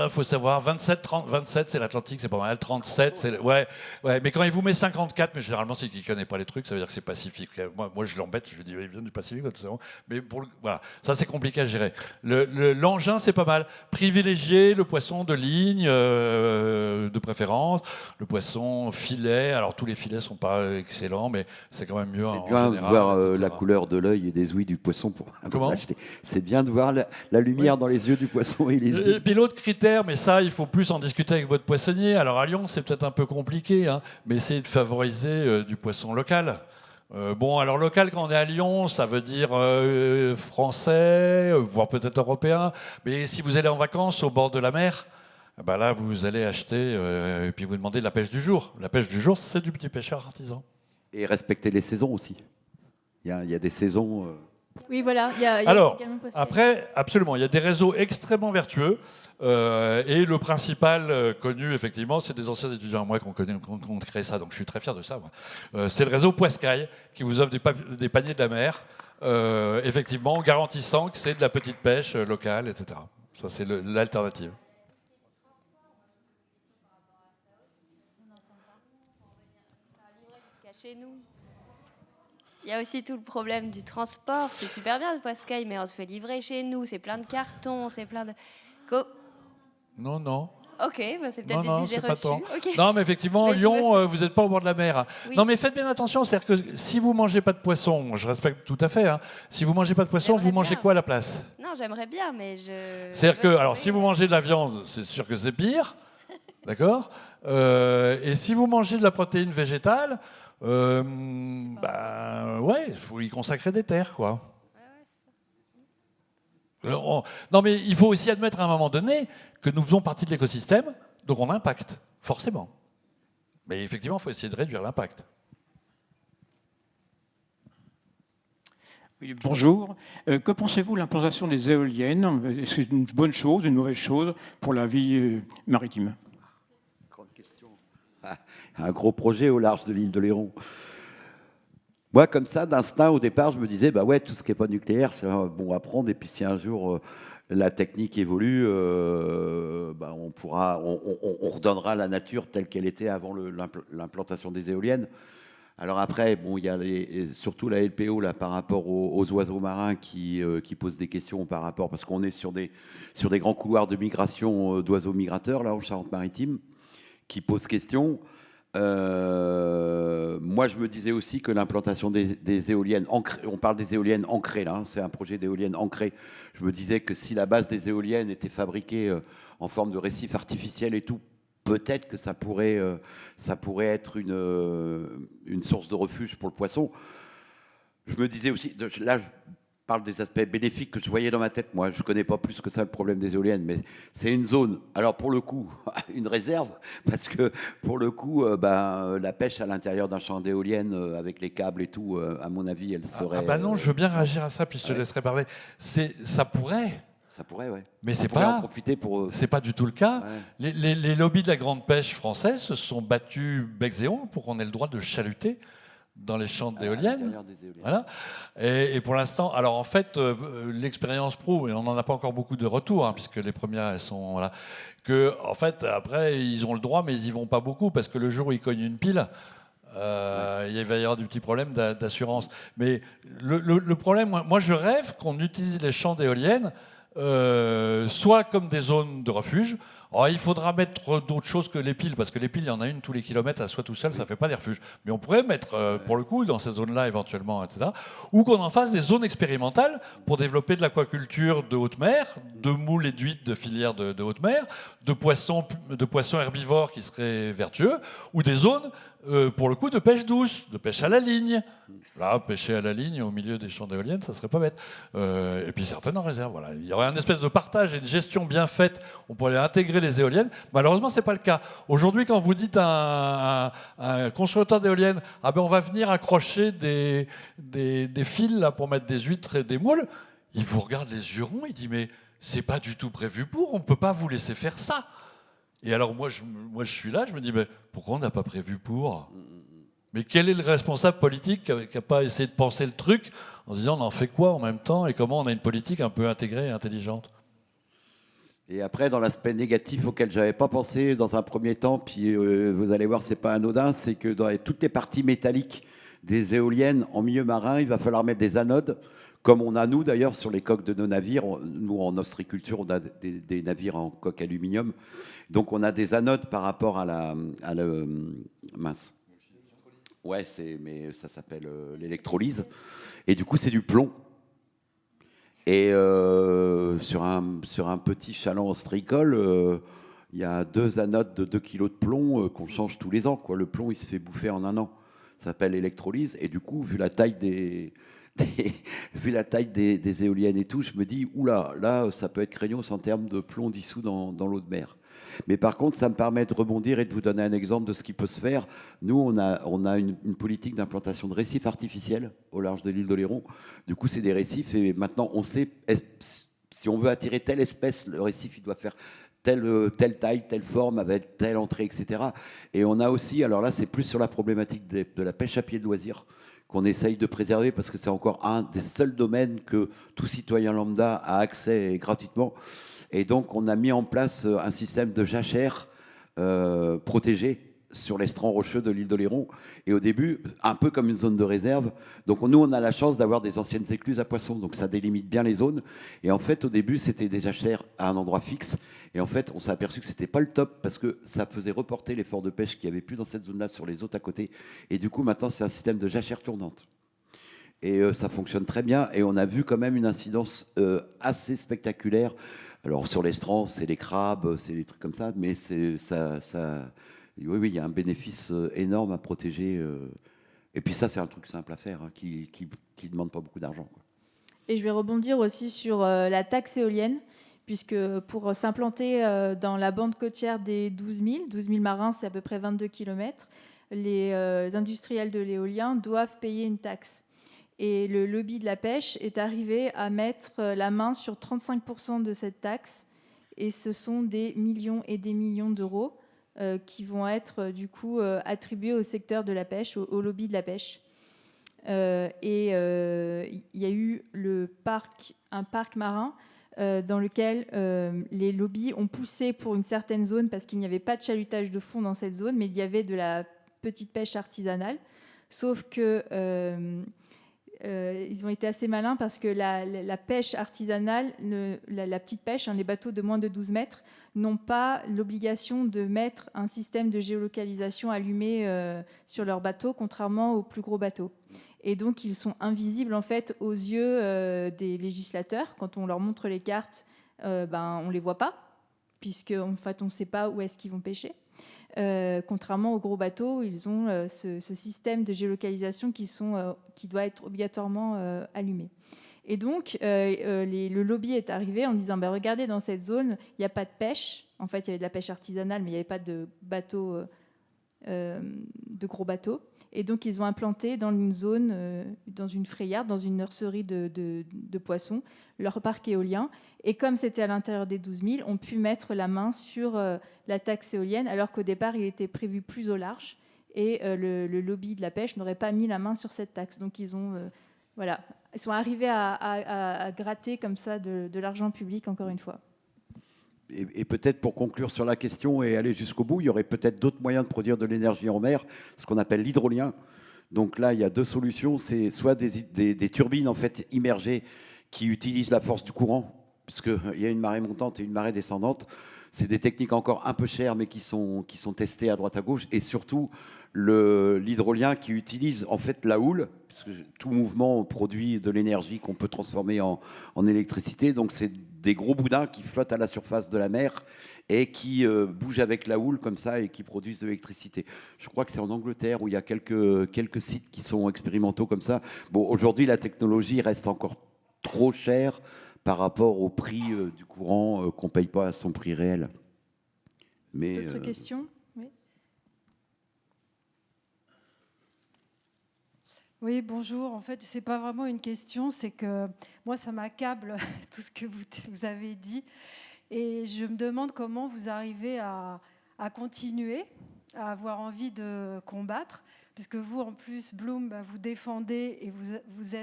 Faut savoir, 27, 30, 27, c'est l'Atlantique, c'est pas mal. 37, c'est... Ouais. Mais quand il vous met 54, mais généralement, c'est qu'il ne connaît pas les trucs, ça veut dire que c'est Pacifique. Moi je l'embête, je lui dis, il vient du Pacifique, tout ça. Mais voilà, ça, c'est compliqué à gérer. L'engin, c'est pas mal. Privilégier le poisson de ligne, de préférence. Le poisson filet. Alors, tous les filets ne sont pas excellents, mais c'est quand même mieux. C'est bien de voir la couleur de l'œil et des ouïes du poisson pour acheter. C'est bien de voir la lumière dans les yeux du poisson et les ouïes. Et puis l'autre critère, mais ça, il faut plus en discuter avec votre poissonnier. Alors à Lyon, c'est peut-être un peu compliqué, hein, mais essayez de favoriser du poisson local. Bon, alors local, quand on est à Lyon, ça veut dire français, voire peut-être européen. Mais si vous allez en vacances au bord de la mer, ben là, vous allez acheter et puis vous demandez de la pêche du jour. La pêche du jour, c'est du petit pêcheur artisan. Et respecter les saisons aussi. Il y a des saisons... Oui, voilà. Alors, après, absolument, il y a des réseaux extrêmement vertueux. Et le principal connu, effectivement, c'est des anciens étudiants à moi qui ont créé ça. Donc, je suis très fier de ça. C'est le réseau Poiscaille qui vous offre des paniers de la mer, effectivement, garantissant que c'est de la petite pêche locale, etc. Ça, c'est l'alternative. Chez nous. Il y a aussi tout le problème du transport. C'est super bien le Poiscaille, mais on se fait livrer chez nous. C'est plein de cartons, c'est plein de... Non. Ok, bah c'est peut-être des idées reçues. Okay. Non, mais effectivement, Lyon, vous n'êtes pas au bord de la mer. Oui. Non, mais faites bien attention. C'est-à-dire que si vous ne mangez pas de poisson, je respecte tout à fait, hein, si vous ne mangez pas de poisson, vous mangez quoi à la place? Non, j'aimerais bien, mais je... C'est-à-dire que, alors, si vous mangez de la viande, c'est sûr que c'est pire. D'accord. Et si vous mangez de la protéine végétale... ouais, il faut y consacrer des terres, quoi. Non, mais il faut aussi admettre à un moment donné que nous faisons partie de l'écosystème, donc on impacte, forcément. Mais effectivement, il faut essayer de réduire l'impact. Oui, bonjour. Que pensez-vous de l'implantation des éoliennes? Est-ce que c'est une bonne chose, une mauvaise chose pour la vie maritime? Grande question. Un gros projet au large de l'île de Léron. Moi, comme ça, d'instinct, au départ, je me disais, bah ouais, tout ce qui n'est pas nucléaire, c'est bon à prendre. Et puis, si un jour la technique évolue, bah, on redonnera la nature telle qu'elle était avant l'implantation des éoliennes. Alors après, bon, il y a surtout la LPO là, par rapport aux oiseaux marins qui posent des questions par rapport, parce qu'on est sur des grands couloirs de migration d'oiseaux migrateurs, là, en Charente-Maritime, qui posent question. Moi, je me disais aussi que l'implantation des éoliennes ancrées, on parle des éoliennes ancrées, là, hein, c'est un projet d'éoliennes ancrées. Je me disais que si la base des éoliennes était fabriquée en forme de récif artificiel et tout, peut-être que ça pourrait être une source de refuge pour le poisson. Je me disais aussi, là, je parle des aspects bénéfiques que je voyais dans ma tête. Moi, je ne connais pas plus que ça le problème des éoliennes, mais c'est une zone, alors pour le coup, une réserve, parce que pour le coup, la pêche à l'intérieur d'un champ d'éoliennes avec les câbles et tout, à mon avis, elle serait... Non, je veux bien réagir à ça, puis je te laisserai parler. Ça pourrait... Ça pourrait, ouais. Mais c'est pas, c'est pas du tout le cas. Ouais. Les lobbies de la grande pêche française se sont battus becs et ongles pour qu'on ait le droit de chaluter dans les champs d'éoliennes. Voilà. Et pour l'instant, alors en fait, l'expérience prouve, et on n'en a pas encore beaucoup de retours, hein, puisque les premières, elles sont... Voilà, que, en fait, après, ils ont le droit, mais ils n'y vont pas beaucoup, parce que le jour où ils cognent une pile, il va y avoir du petit problème d'assurance. Mais le problème, moi je rêve qu'on utilise les champs d'éoliennes soit comme des zones de refuge. Alors, il faudra mettre d'autres choses que les piles, parce que les piles, il y en a une tous les kilomètres, à soi tout seul, ça ne fait pas des refuges. Mais on pourrait mettre, pour le coup, dans ces zones-là, éventuellement, etc., ou qu'on en fasse des zones expérimentales pour développer de l'aquaculture de haute mer, de moules et d'huîtres de filières de haute mer, de poissons herbivores qui seraient vertueux, ou des zones, pour le coup, de pêche douce, de pêche à la ligne. Là, pêcher à la ligne au milieu des champs d'éoliennes, ça serait pas bête. Et puis certaines en réserve. Voilà. Il y aurait un espèce de partage et une gestion bien faite. On pourrait intégrer les éoliennes. Malheureusement, c'est pas le cas. Aujourd'hui, quand vous dites à un constructeur d'éoliennes, ah ben on va venir accrocher des fils là pour mettre des huîtres et des moules, il vous regarde les yeux ronds, il dit mais c'est pas du tout prévu pour. On peut pas vous laisser faire ça. Et alors moi je suis là, je me dis mais pourquoi on n'a pas prévu pour? Mais quel est le responsable politique qui n'a pas essayé de penser le truc en se disant on en fait quoi en même temps et comment on a une politique un peu intégrée et intelligente? Et après, dans l'aspect négatif auquel j'avais pas pensé dans un premier temps, puis vous allez voir, c'est pas anodin, c'est que dans toutes les parties métalliques des éoliennes en milieu marin, il va falloir mettre des anodes, comme on a nous d'ailleurs sur les coques de nos navires. Nous, en ostréiculture, on a des navires en coque aluminium. Donc on a des anodes par rapport mince. Ouais, mais ça s'appelle l'électrolyse. Et du coup, c'est du plomb. Et sur un petit chaland ostréicole, il y a 2 anodes de 2 kg de plomb qu'on change tous les ans, quoi. Le plomb, il se fait bouffer en un an. Ça s'appelle l'électrolyse. Et du coup, vu la taille des éoliennes et tout, je me dis, oula, là, ça peut être craignos en termes de plomb dissous dans l'eau de mer. Mais par contre, ça me permet de rebondir et de vous donner un exemple de ce qui peut se faire. Nous, on a une politique d'implantation de récifs artificiels au large de l'île d'Oléron. Du coup, c'est des récifs et maintenant, on sait, si on veut attirer telle espèce, le récif, il doit faire telle taille, telle forme, avec telle entrée, etc. Et on a aussi, alors là, c'est plus sur la problématique de la pêche à pied de loisir qu'on essaye de préserver parce que c'est encore un des seuls domaines que tout citoyen lambda a accès gratuitement. Et donc, on a mis en place un système de jachère protégée sur l'estran rocheux de l'île d'Oléron. Et au début, un peu comme une zone de réserve. Donc, nous, on a la chance d'avoir des anciennes écluses à poissons. Donc, ça délimite bien les zones. Et en fait, au début, c'était des jachères à un endroit fixe. Et en fait, on s'est aperçu que c'était pas le top parce que ça faisait reporter l'effort de pêche qu'il n'y avait plus dans cette zone-là sur les autres à côté. Et du coup, maintenant, c'est un système de jachère tournante. Et ça fonctionne très bien. Et on a vu quand même une incidence assez spectaculaire. Alors, sur l'estran, c'est les crabes, c'est des trucs comme ça, mais oui, il y a un bénéfice énorme à protéger. Et puis ça, c'est un truc simple à faire, hein, qui ne demande pas beaucoup d'argent, quoi. Et je vais rebondir aussi sur la taxe éolienne, puisque pour s'implanter dans la bande côtière des 12 000 marins, c'est à peu près 22 km, les industriels de l'éolien doivent payer une taxe. Et le lobby de la pêche est arrivé à mettre la main sur 35% de cette taxe. Et ce sont des millions et des millions d'euros qui vont être du coup attribués au secteur de la pêche, au lobby de la pêche. Et il y a eu un parc marin dans lequel les lobbies ont poussé pour une certaine zone parce qu'il n'y avait pas de chalutage de fond dans cette zone, mais il y avait de la petite pêche artisanale. Sauf que ils ont été assez malins parce que la pêche artisanale, la petite pêche, les bateaux de moins de 12 mètres, n'ont pas l'obligation de mettre un système de géolocalisation allumé sur leur bateau, contrairement aux plus gros bateaux. Et donc, ils sont invisibles en fait aux yeux des législateurs. Quand on leur montre les cartes, on ne les voit pas, puisqu'en fait, on ne sait pas où est-ce qu'ils vont pêcher. Contrairement aux gros bateaux, ils ont ce système de géolocalisation qui doit être obligatoirement allumé. Et donc, le lobby est arrivé en disant regardez, dans cette zone, il n'y a pas de pêche. En fait, il y avait de la pêche artisanale, mais il n'y avait pas de bateaux, de gros bateaux. Et donc, ils ont implanté dans une zone, dans une frayarde, dans une nurserie de poissons, leur parc éolien. Et comme c'était à l'intérieur des 12 000, ont pu mettre la main sur la taxe éolienne, alors qu'au départ, il était prévu plus au large. Et le lobby de la pêche n'aurait pas mis la main sur cette taxe. Donc, ils sont arrivés à gratter comme ça de l'argent public, encore une fois. et peut-être pour conclure sur la question et aller jusqu'au bout, il y aurait peut-être d'autres moyens de produire de l'énergie en mer, ce qu'on appelle l'hydrolien. Donc là, il y a deux solutions. C'est soit des turbines en fait immergées qui utilisent la force du courant, puisqu'il y a une marée montante et une marée descendante. C'est des techniques encore un peu chères, mais qui sont testées à droite à gauche. Et surtout, l'hydrolien qui utilise en fait la houle, puisque tout mouvement produit de l'énergie qu'on peut transformer en électricité. Donc c'est des gros boudins qui flottent à la surface de la mer et qui bougent avec la houle comme ça et qui produisent de l'électricité. Je crois que c'est en Angleterre où il y a quelques sites qui sont expérimentaux comme ça. Bon, aujourd'hui, la technologie reste encore trop chère par rapport au prix du courant qu'on ne paye pas à son prix réel. D'autres questions? Oui. Oui, bonjour. En fait, ce n'est pas vraiment une question, c'est que moi, ça m'accable tout ce que vous avez dit. Et je me demande comment vous arrivez à continuer, à avoir envie de combattre. Puisque vous, en plus, Bloom, vous défendez et vous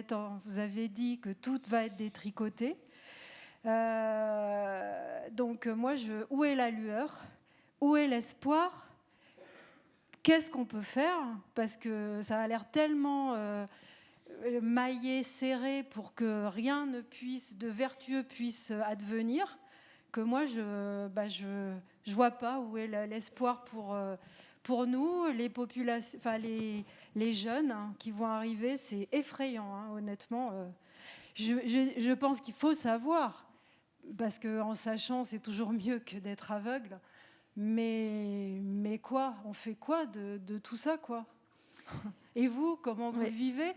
avez dit que tout va être détricoté. Donc, moi, où est la lueur? Où est l'espoir? Qu'est-ce qu'on peut faire? Parce que ça a l'air tellement maillé, serré pour que rien de vertueux puisse advenir, que moi, je vois pas où est l'espoir pour nous, les populations, enfin les jeunes qui vont arriver. C'est effrayant, honnêtement. Je pense qu'il faut savoir, parce qu'en sachant, c'est toujours mieux que d'être aveugle. Mais quoi? On fait quoi de tout ça, quoi? Et vous, comment vous le vivez?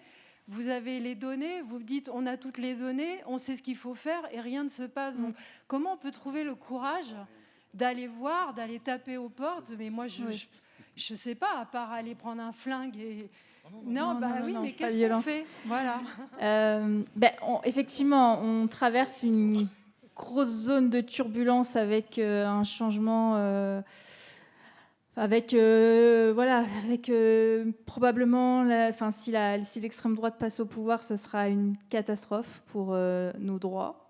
Vous avez les données, vous me dites on a toutes les données, on sait ce qu'il faut faire et rien ne se passe. Donc, comment on peut trouver le courage d'aller voir, d'aller taper aux portes? Mais moi, je sais pas, à part aller prendre un flingue et... Non, mais qu'est-ce qu'on fait? Voilà. Effectivement, on traverse une grosse zone de turbulence avec un changement, probablement, si l'extrême droite passe au pouvoir, ce sera une catastrophe pour nos droits,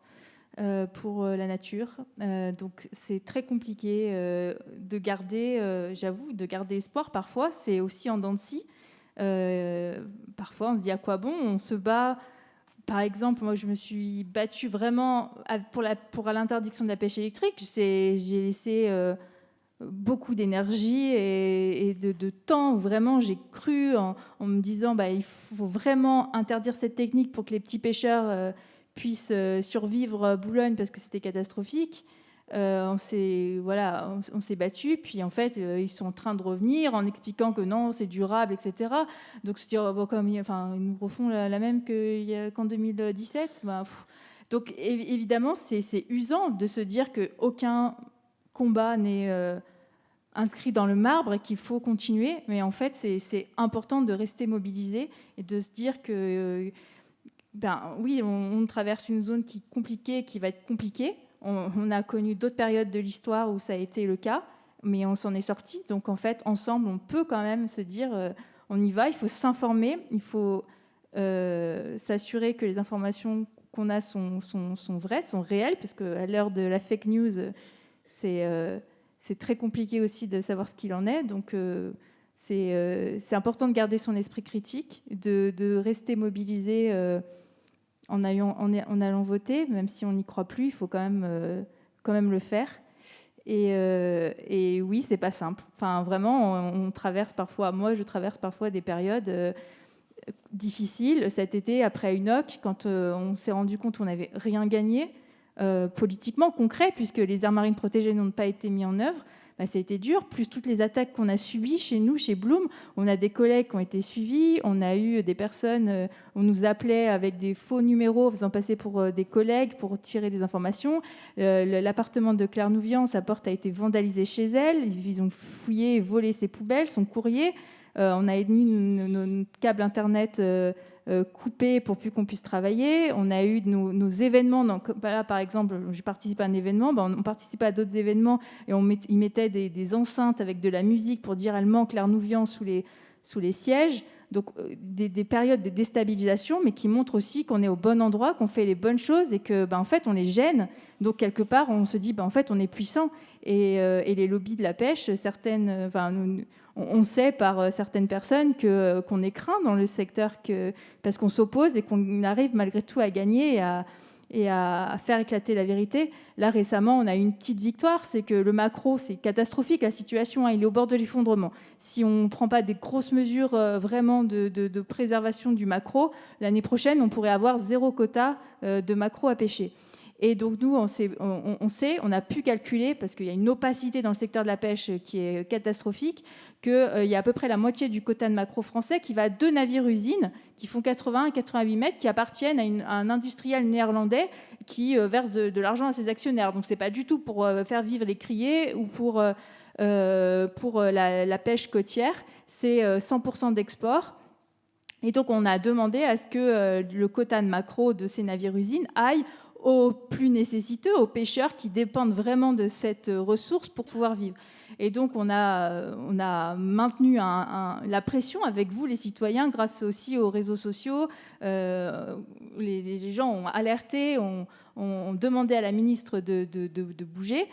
pour la nature. Donc c'est très compliqué de garder, de garder espoir. Parfois, c'est aussi en dents de scie. Parfois, on se dit à quoi bon? On se bat. Par exemple, moi, je me suis battue vraiment pour l'interdiction de la pêche électrique. J'ai laissé beaucoup d'énergie et de temps. Vraiment, j'ai cru en me disant il faut vraiment interdire cette technique pour que les petits pêcheurs puissent survivre à Boulogne parce que c'était catastrophique. On s'est battu, puis en fait ils sont en train de revenir en expliquant que non, c'est durable, etc. Donc se dire ils nous refont la même qu'en 2017. Donc évidemment c'est usant de se dire qu'aucun combat n'est inscrit dans le marbre et qu'il faut continuer, mais en fait c'est important de rester mobilisé et de se dire que oui, on traverse une zone qui va être compliquée. On a connu d'autres périodes de l'histoire où ça a été le cas, mais on s'en est sorti. Donc en fait, ensemble, on peut quand même se dire, on y va, il faut s'informer, il faut s'assurer que les informations qu'on a sont vraies, sont réelles, puisque à l'heure de la fake news, c'est très compliqué aussi de savoir ce qu'il en est. Donc c'est important de garder son esprit critique, de rester mobilisé en allant voter, même si on n'y croit plus, il faut quand même le faire. Et oui, c'est pas simple. Enfin, vraiment, on traverse parfois. Moi, je traverse parfois des périodes difficiles. Cet été, après UNOC, quand on s'est rendu compte qu'on n'avait rien gagné politiquement concret, puisque les aires marines protégées n'ont pas été mis en œuvre. Ça a été dur, plus toutes les attaques qu'on a subies chez nous, chez Bloom. On a des collègues qui ont été suivis, on a eu des personnes, on nous appelait avec des faux numéros, faisant passer pour des collègues pour tirer des informations. L'appartement de Claire Nouvian, sa porte a été vandalisée chez elle, ils ont fouillé et volé ses poubelles, son courrier. On a eu nos câbles Internet coupés pour plus qu'on puisse travailler. On a eu nos événements. Donc, là, par exemple, j'ai participé à un événement. On participait à d'autres événements et ils mettaient des enceintes avec de la musique pour dire elle manque Claire Nouvian sous sous les sièges. Donc des périodes de déstabilisation, mais qui montrent aussi qu'on est au bon endroit, qu'on fait les bonnes choses et que, en fait, on les gêne. Donc quelque part, on se dit, en fait, on est puissant. Et les lobbies de la pêche, on sait par certaines personnes qu'on est craint dans le secteur parce qu'on s'oppose et qu'on arrive malgré tout à gagner et à faire éclater la vérité. Là, récemment, on a eu une petite victoire, c'est que le maquereau, c'est catastrophique, la situation, il est au bord de l'effondrement. Si on ne prend pas des grosses mesures vraiment de préservation du maquereau, l'année prochaine, on pourrait avoir 0 quota de maquereau à pêcher. Et donc, nous, on a pu calculer, parce qu'il y a une opacité dans le secteur de la pêche qui est catastrophique, qu'il y a à peu près la moitié du quota de maquereau français qui va à 2 navires-usines qui font 80 et 88 mètres, qui appartiennent à un industriel néerlandais qui verse de l'argent à ses actionnaires. Donc, ce n'est pas du tout pour faire vivre les criées ou pour la pêche côtière. C'est 100% d'export. Et donc, on a demandé à ce que le quota de maquereau de ces navires-usines aille aux plus nécessiteux, aux pêcheurs qui dépendent vraiment de cette ressource pour pouvoir vivre. Et donc, on a maintenu la pression avec vous, les citoyens, grâce aussi aux réseaux sociaux. Les gens ont alerté, ont demandé à la ministre de bouger.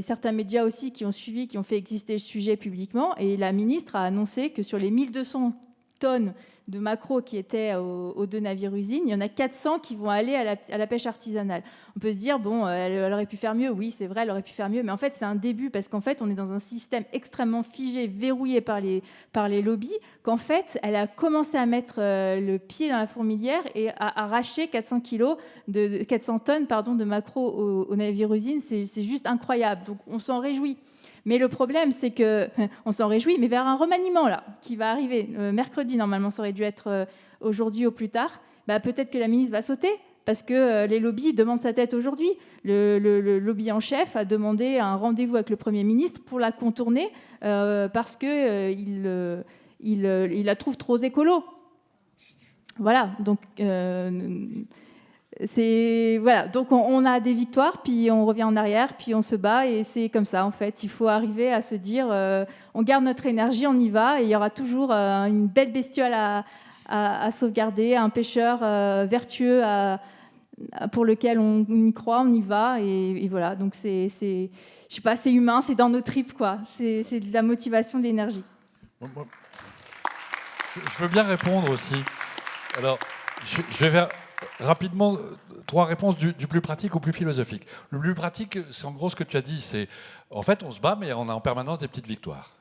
Certains médias aussi qui ont suivi, qui ont fait exister le sujet publiquement. Et la ministre a annoncé que sur les 1200 tonnes de maquereaux qui étaient aux 2 navires-usines, il y en a 400 qui vont aller à la pêche artisanale. On peut se dire, elle aurait pu faire mieux. Oui, c'est vrai, elle aurait pu faire mieux. Mais en fait, c'est un début parce qu'en fait, on est dans un système extrêmement figé, verrouillé par les lobbies, qu'en fait, elle a commencé à mettre le pied dans la fourmilière et à arracher 400 tonnes de maquereaux aux navires-usines. C'est juste incroyable. Donc, on s'en réjouit. Mais le problème, c'est qu'on s'en réjouit, mais vers un remaniement là, qui va arriver mercredi, normalement, ça aurait dû être aujourd'hui au plus tard, peut-être que la ministre va sauter, parce que les lobbies demandent sa tête aujourd'hui. Le lobby en chef a demandé un rendez-vous avec le Premier ministre pour la contourner, parce qu'il la trouve trop écolo. Voilà, donc... donc on a des victoires, puis on revient en arrière, puis on se bat, et c'est comme ça en fait. Il faut arriver à se dire, on garde notre énergie, on y va, et il y aura toujours une belle bestiole à sauvegarder, un pêcheur vertueux pour lequel on y croit, on y va, et voilà. Donc je sais pas, c'est humain, c'est dans nos tripes quoi. C'est de la motivation, de l'énergie. Je veux bien répondre aussi. Alors, je vais faire rapidement 3 réponses du plus pratique au plus philosophique. Le plus pratique, c'est en gros ce que tu as dit, c'est en fait on se bat mais on a en permanence des petites victoires.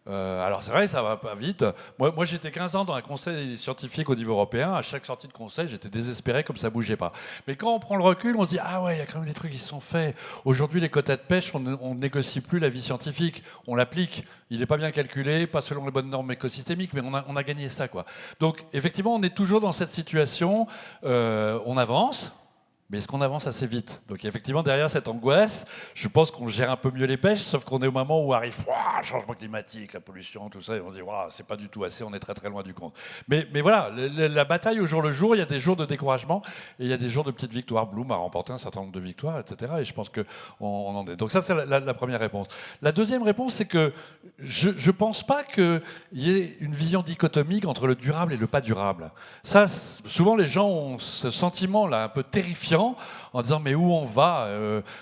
Alors c'est vrai, ça va pas vite. Moi j'étais 15 ans dans un conseil scientifique au niveau européen. À chaque sortie de conseil, j'étais désespéré comme ça bougeait pas. Mais quand on prend le recul, on se dit ah ouais, il y a quand même des trucs qui se sont faits. Aujourd'hui, les quotas de pêche, on négocie plus l'avis scientifique, on l'applique. Il n'est pas bien calculé, pas selon les bonnes normes écosystémiques, mais on a gagné ça quoi. Donc effectivement, on est toujours dans cette situation. On avance. Mais est-ce qu'on avance assez vite? Donc effectivement, derrière cette angoisse, je pense qu'on gère un peu mieux les pêches, sauf qu'on est au moment où arrive le changement climatique, la pollution, tout ça, et on se dit c'est pas du tout assez, on est très très loin du compte. Mais voilà, la bataille au jour le jour, il y a des jours de découragement et il y a des jours de petites victoires. Bloom a remporté un certain nombre de victoires, etc. Et je pense qu'on en est. Donc ça, c'est la première réponse. La deuxième réponse, c'est que je pense pas qu'il y ait une vision dichotomique entre le durable et le pas durable. Ça, souvent les gens ont ce sentiment-là un peu terrifiant en disant mais où on va?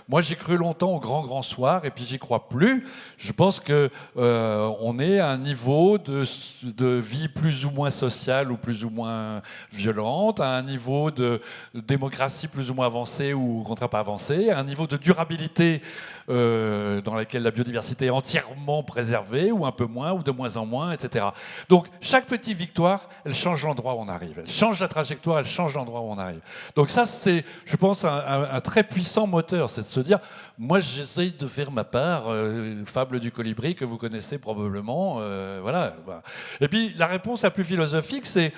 Moi j'ai cru longtemps au grand soir et puis j'y crois plus. Je pense que on est à un niveau de vie plus ou moins sociale ou plus ou moins violente, à un niveau de démocratie plus ou moins avancé ou au contraire pas avancé, à un niveau de durabilité dans laquelle la biodiversité est entièrement préservée ou un peu moins ou de moins en moins, etc. Donc chaque petite victoire, elle change l'endroit où on arrive. Elle change la trajectoire, elle change l'endroit où on arrive. Donc ça c'est, je pense, un très puissant moteur, c'est de se dire, moi j'essaye de faire ma part, fable du colibri que vous connaissez probablement, voilà. Et puis la réponse la plus philosophique, c'est,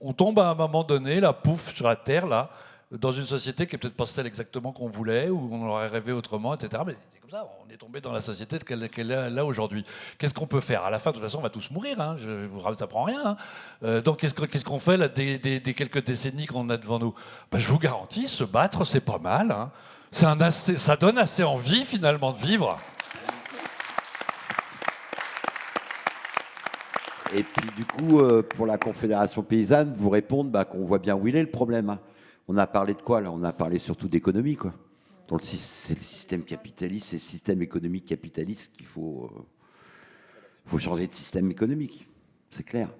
on tombe à un moment donné, là, pouf, sur la Terre, là, dans une société qui n'est peut-être pas celle exactement qu'on voulait, ou on aurait rêvé autrement, etc. Mais c'est comme ça, on est tombé dans la société qu'elle est là aujourd'hui. Qu'est-ce qu'on peut faire? À la fin, de toute façon, on va tous mourir, hein, ça prend rien. Hein. Donc qu'est-ce qu'on fait là, des quelques décennies qu'on a devant nous? Je vous garantis, se battre, c'est pas mal. Hein. Ça donne assez envie, finalement, de vivre. Et puis du coup, pour la Confédération paysanne, vous répondre qu'on voit bien où il est le problème. Hein. On a parlé de quoi là? On a parlé surtout d'économie, quoi. C'est le système capitaliste, c'est le système économique capitaliste qu'il faut changer de système économique. C'est clair.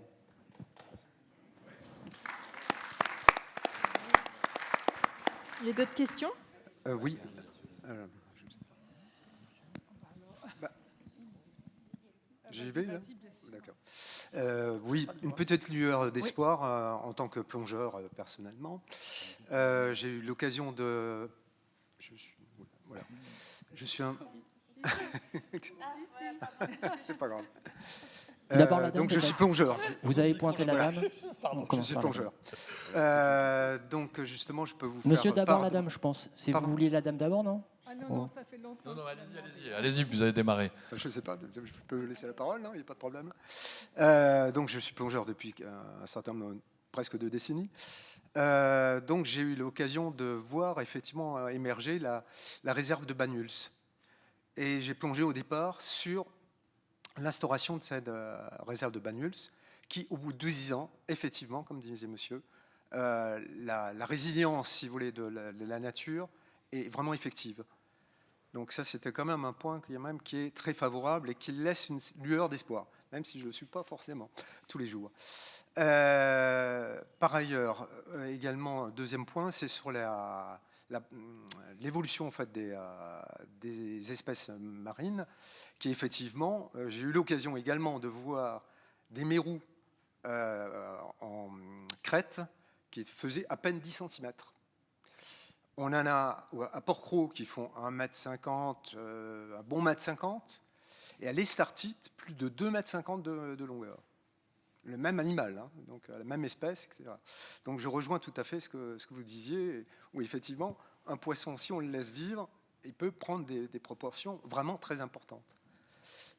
Il y a d'autres questions? Oui. J'y vais là? D'accord. Oui, une petite lueur d'espoir en tant que plongeur personnellement. J'ai eu l'occasion de... Voilà. Je suis un... C'est pas grave. D'abord la dame. Donc je suis plongeur. Vous avez pointé la dame. Je suis plongeur. Donc justement, je peux vous Monsieur, faire... d'abord la dame, je pense. Si vous vouliez la dame d'abord, non? Ah non, non, ça fait longtemps. Non, allez-y, vous avez démarré. Je ne sais pas, je peux vous laisser la parole, il n'y a pas de problème. Donc je suis plongeur depuis un certain nombre, presque 2 décennies. Donc j'ai eu l'occasion de voir effectivement émerger la réserve de Banyuls. Et j'ai plongé au départ sur l'instauration de cette réserve de Banyuls, qui au bout de 10 ans, effectivement, comme disait monsieur, la résilience, si vous voulez, de la nature est vraiment effective. Donc ça, c'était quand même un point qui est très favorable et qui laisse une lueur d'espoir, même si je ne le suis pas forcément tous les jours. Par ailleurs, également, deuxième point, c'est sur l'évolution en fait, des espèces marines, qui effectivement, j'ai eu l'occasion également de voir des mérous en crête qui faisaient à peine 10 cm. On en a à Port-Cros qui font 1,50 m, un bon 1,50 m, et à l'Estartite, plus de 2,50 m de longueur. Le même animal, hein, donc la même espèce, etc. Donc je rejoins tout à fait ce que vous disiez, où effectivement, un poisson, si on le laisse vivre, il peut prendre des proportions vraiment très importantes.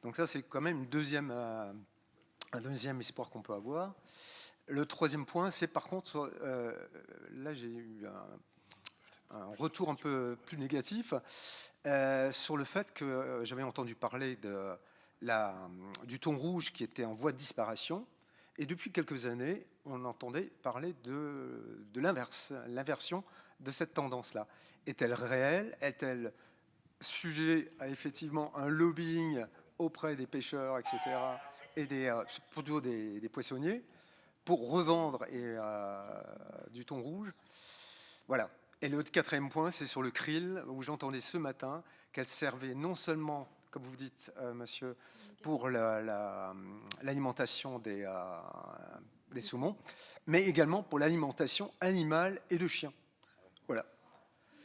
Donc ça, c'est quand même un deuxième espoir qu'on peut avoir. Le troisième point, c'est par contre, là j'ai eu un retour un peu plus négatif sur le fait que j'avais entendu parler du thon rouge qui était en voie de disparition. Et depuis quelques années, on entendait parler de l'inversion de cette tendance-là. Est-elle réelle? Est-elle sujet à effectivement un lobbying auprès des pêcheurs, etc., et plutôt des poissonniers, pour revendre du thon rouge? Voilà. Et le quatrième point, c'est sur le krill, où j'entendais ce matin qu'elle servait non seulement, comme vous dites, monsieur, pour l'alimentation des saumons, mais également pour l'alimentation animale et de chiens. Voilà.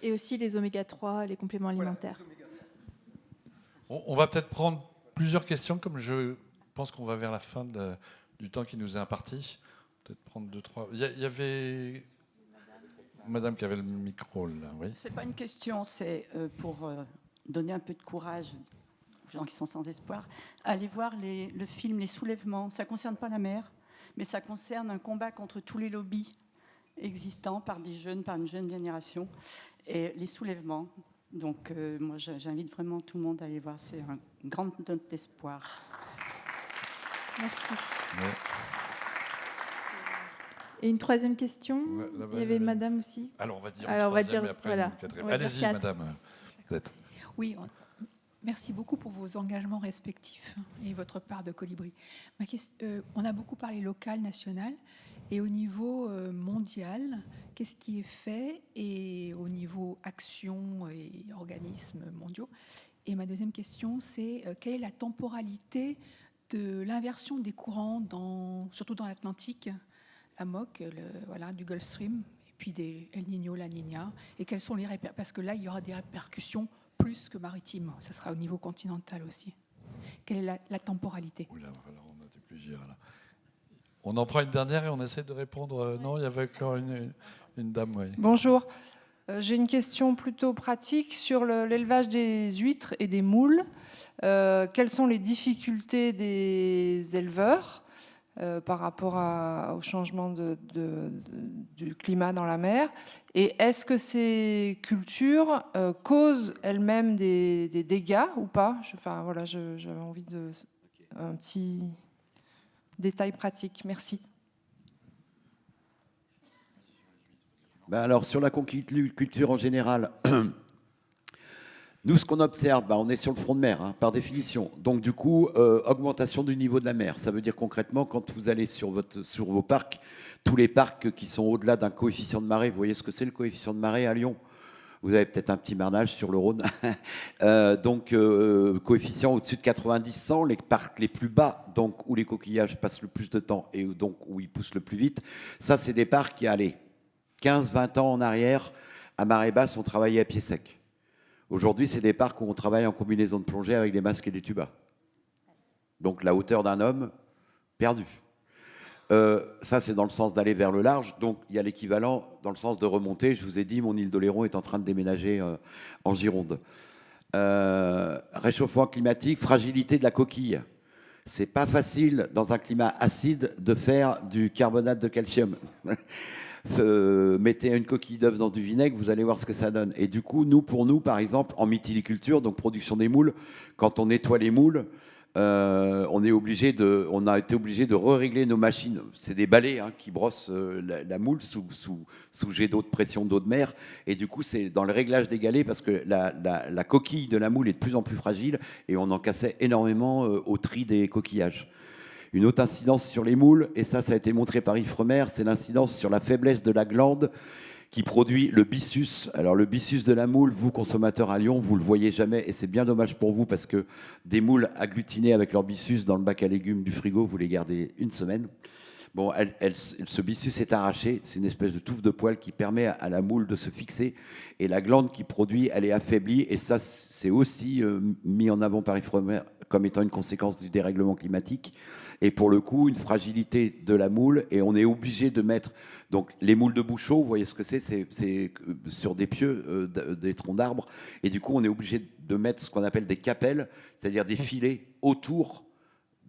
Et aussi les oméga 3, les compléments alimentaires. Voilà, on va peut-être prendre plusieurs questions, comme je pense qu'on va vers la fin du temps qui nous est imparti. Peut-être prendre 2, 3. Il y avait madame qui avait le micro, là. Oui. Ce n'est pas une question, c'est pour donner un peu de courage aux gens qui sont sans espoir. Allez voir le film Les Soulèvements. Ça ne concerne pas la mer, mais ça concerne un combat contre tous les lobbies existants par une jeune génération. Et Les Soulèvements. Donc, moi, j'invite vraiment tout le monde à aller voir. C'est un grand note d'espoir. Merci. Ouais. Et une troisième question, il y avait madame aussi. Alors, on va dire on va dire, et après voilà. une quatrième. Allez-y, madame. Peut-être. Oui, merci beaucoup pour vos engagements respectifs et votre part de colibri. On a beaucoup parlé local, national, et au niveau mondial, qu'est-ce qui est fait, et au niveau action et organismes mondiaux. Et ma deuxième question, c'est quelle est la temporalité de l'inversion des courants, surtout dans l'Atlantique, la MOC, du Gulf Stream, et puis des El Niño, La Niña, et quelles sont les répercussions, parce que là, il y aura des répercussions plus que maritimes, ça sera au niveau continental aussi. Quelle est la temporalité? Oula, alors on a dit plusieurs, là. On en prend une dernière et on essaie de répondre. Non, il y avait encore une dame. Oui. Bonjour. J'ai une question plutôt pratique sur l'élevage des huîtres et des moules. Quelles sont les difficultés des éleveurs par rapport au changement du climat dans la mer? Et est-ce que ces cultures causent elles-mêmes des dégâts ou pas? J'avais envie détails pratiques. Merci. Ben alors, sur la culture en général, nous, ce qu'on observe, on est sur le front de mer, hein, par définition. Donc, du coup, augmentation du niveau de la mer. Ça veut dire concrètement, quand vous allez sur vos parcs, tous les parcs qui sont au-delà d'un coefficient de marée, vous voyez ce que c'est le coefficient de marée à Lyon? Vous avez peut-être un petit marnage sur le Rhône. Donc, coefficient au-dessus de 90-100, les parcs les plus bas, donc où les coquillages passent le plus de temps et donc où ils poussent le plus vite, ça, c'est des parcs qui, allez, 15-20 ans en arrière, à marée basse, on travaillait à pied sec. Aujourd'hui, c'est des parcs où on travaille en combinaison de plongée avec des masques et des tubas. Donc, la hauteur d'un homme, perdue. Ça, c'est dans le sens d'aller vers le large. Donc, il y a l'équivalent dans le sens de remonter. Je vous ai dit, mon île d'Oléron est en train de déménager en Gironde. Réchauffement climatique, fragilité de la coquille. C'est pas facile, dans un climat acide, de faire du carbonate de calcium. Mettez une coquille d'œuf dans du vinaigre, vous allez voir ce que ça donne. Et du coup, pour nous, par exemple, en mytiliculture, donc production des moules, quand on nettoie les moules, on a été obligé de régler nos machines. C'est des balais qui brossent la moule sous jet d'eau de pression d'eau de mer. Et du coup, c'est dans le réglage des galets parce que la coquille de la moule est de plus en plus fragile et on en cassait énormément au tri des coquillages. Une autre incidence sur les moules, et ça a été montré par Ifremer, c'est l'incidence sur la faiblesse de la glande qui produit le byssus. Alors le byssus de la moule, vous consommateurs à Lyon, vous le voyez jamais et c'est bien dommage pour vous parce que des moules agglutinées avec leur byssus dans le bac à légumes du frigo, vous les gardez une semaine. Bon, ce byssus est arraché, c'est une espèce de touffe de poil qui permet à la moule de se fixer et la glande qui produit, elle est affaiblie et ça c'est aussi mis en avant par Ifremer comme étant une conséquence du dérèglement climatique. Et pour le coup, une fragilité de la moule, et on est obligé de mettre donc les moules de Bouchot, vous voyez ce que c'est sur des pieux, des troncs d'arbres, et du coup, on est obligé de mettre ce qu'on appelle des capelles, c'est-à-dire des filets autour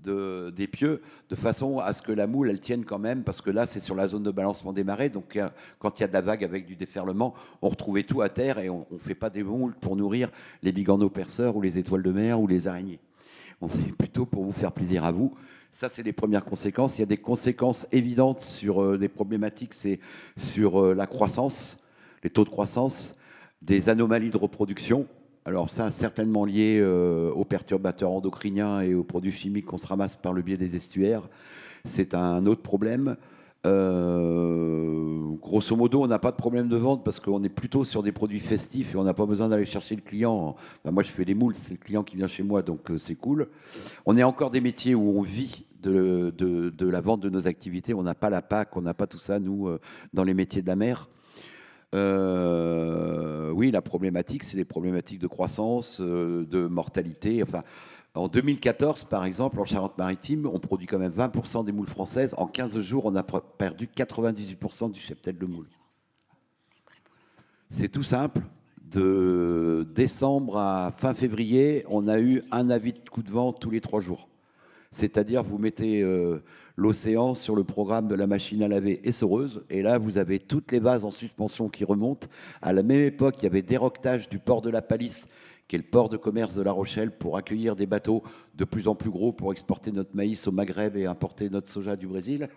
des pieux, de façon à ce que la moule, elle tienne quand même, parce que là, c'est sur la zone de balancement des marées, donc quand il y a de la vague avec du déferlement, on retrouvait tout à terre, et on ne fait pas des moules pour nourrir les bigorneaux perceurs, ou les étoiles de mer, ou les araignées. On fait plutôt pour vous faire plaisir à vous. Ça, c'est les premières conséquences. Il y a des conséquences évidentes sur des problématiques, c'est sur la croissance, les taux de croissance, des anomalies de reproduction. Alors ça, certainement lié aux perturbateurs endocriniens et aux produits chimiques qu'on se ramasse par le biais des estuaires. C'est un autre problème. Grosso modo, on n'a pas de problème de vente parce qu'on est plutôt sur des produits festifs et on n'a pas besoin d'aller chercher le client. Enfin, moi, je fais des moules, c'est le client qui vient chez moi, donc c'est cool. On est encore des métiers où on vit de la vente de nos activités. On n'a pas la PAC, on n'a pas tout ça, nous, dans les métiers de la mer. Oui, la problématique, c'est les problématiques de croissance, de mortalité. Enfin, en 2014, par exemple, en Charente-Maritime, on produit quand même 20% des moules françaises. En 15 jours, on a perdu 98% du cheptel de moules. C'est tout simple. De décembre à fin février, on a eu un avis de coup de vent tous les 3 jours. C'est-à-dire, vous mettez l'océan sur le programme de la machine à laver essoreuse, et là, vous avez toutes les vases en suspension qui remontent. À la même époque, il y avait déroquetage du port de la Palisse, qui est le port de commerce de La Rochelle, pour accueillir des bateaux de plus en plus gros pour exporter notre maïs au Maghreb et importer notre soja du Brésil.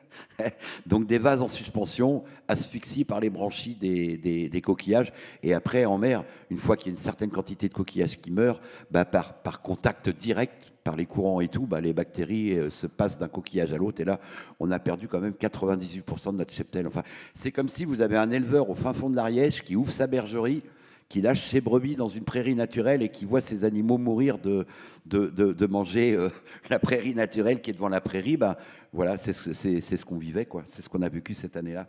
Donc des vases en suspension, asphyxiés par les branchies des coquillages. Et après, en mer, une fois qu'il y a une certaine quantité de coquillages qui meurent, par contact direct, par les courants et tout, les bactéries se passent d'un coquillage à l'autre. Et là, on a perdu quand même 98% de notre cheptel. Enfin, c'est comme si vous avez un éleveur au fin fond de l'Ariège qui ouvre sa bergerie, qui lâche ses brebis dans une prairie naturelle et qui voit ses animaux mourir de manger la prairie naturelle qui est devant la prairie, voilà, c'est ce qu'on vivait, quoi. C'est ce qu'on a vécu cette année-là.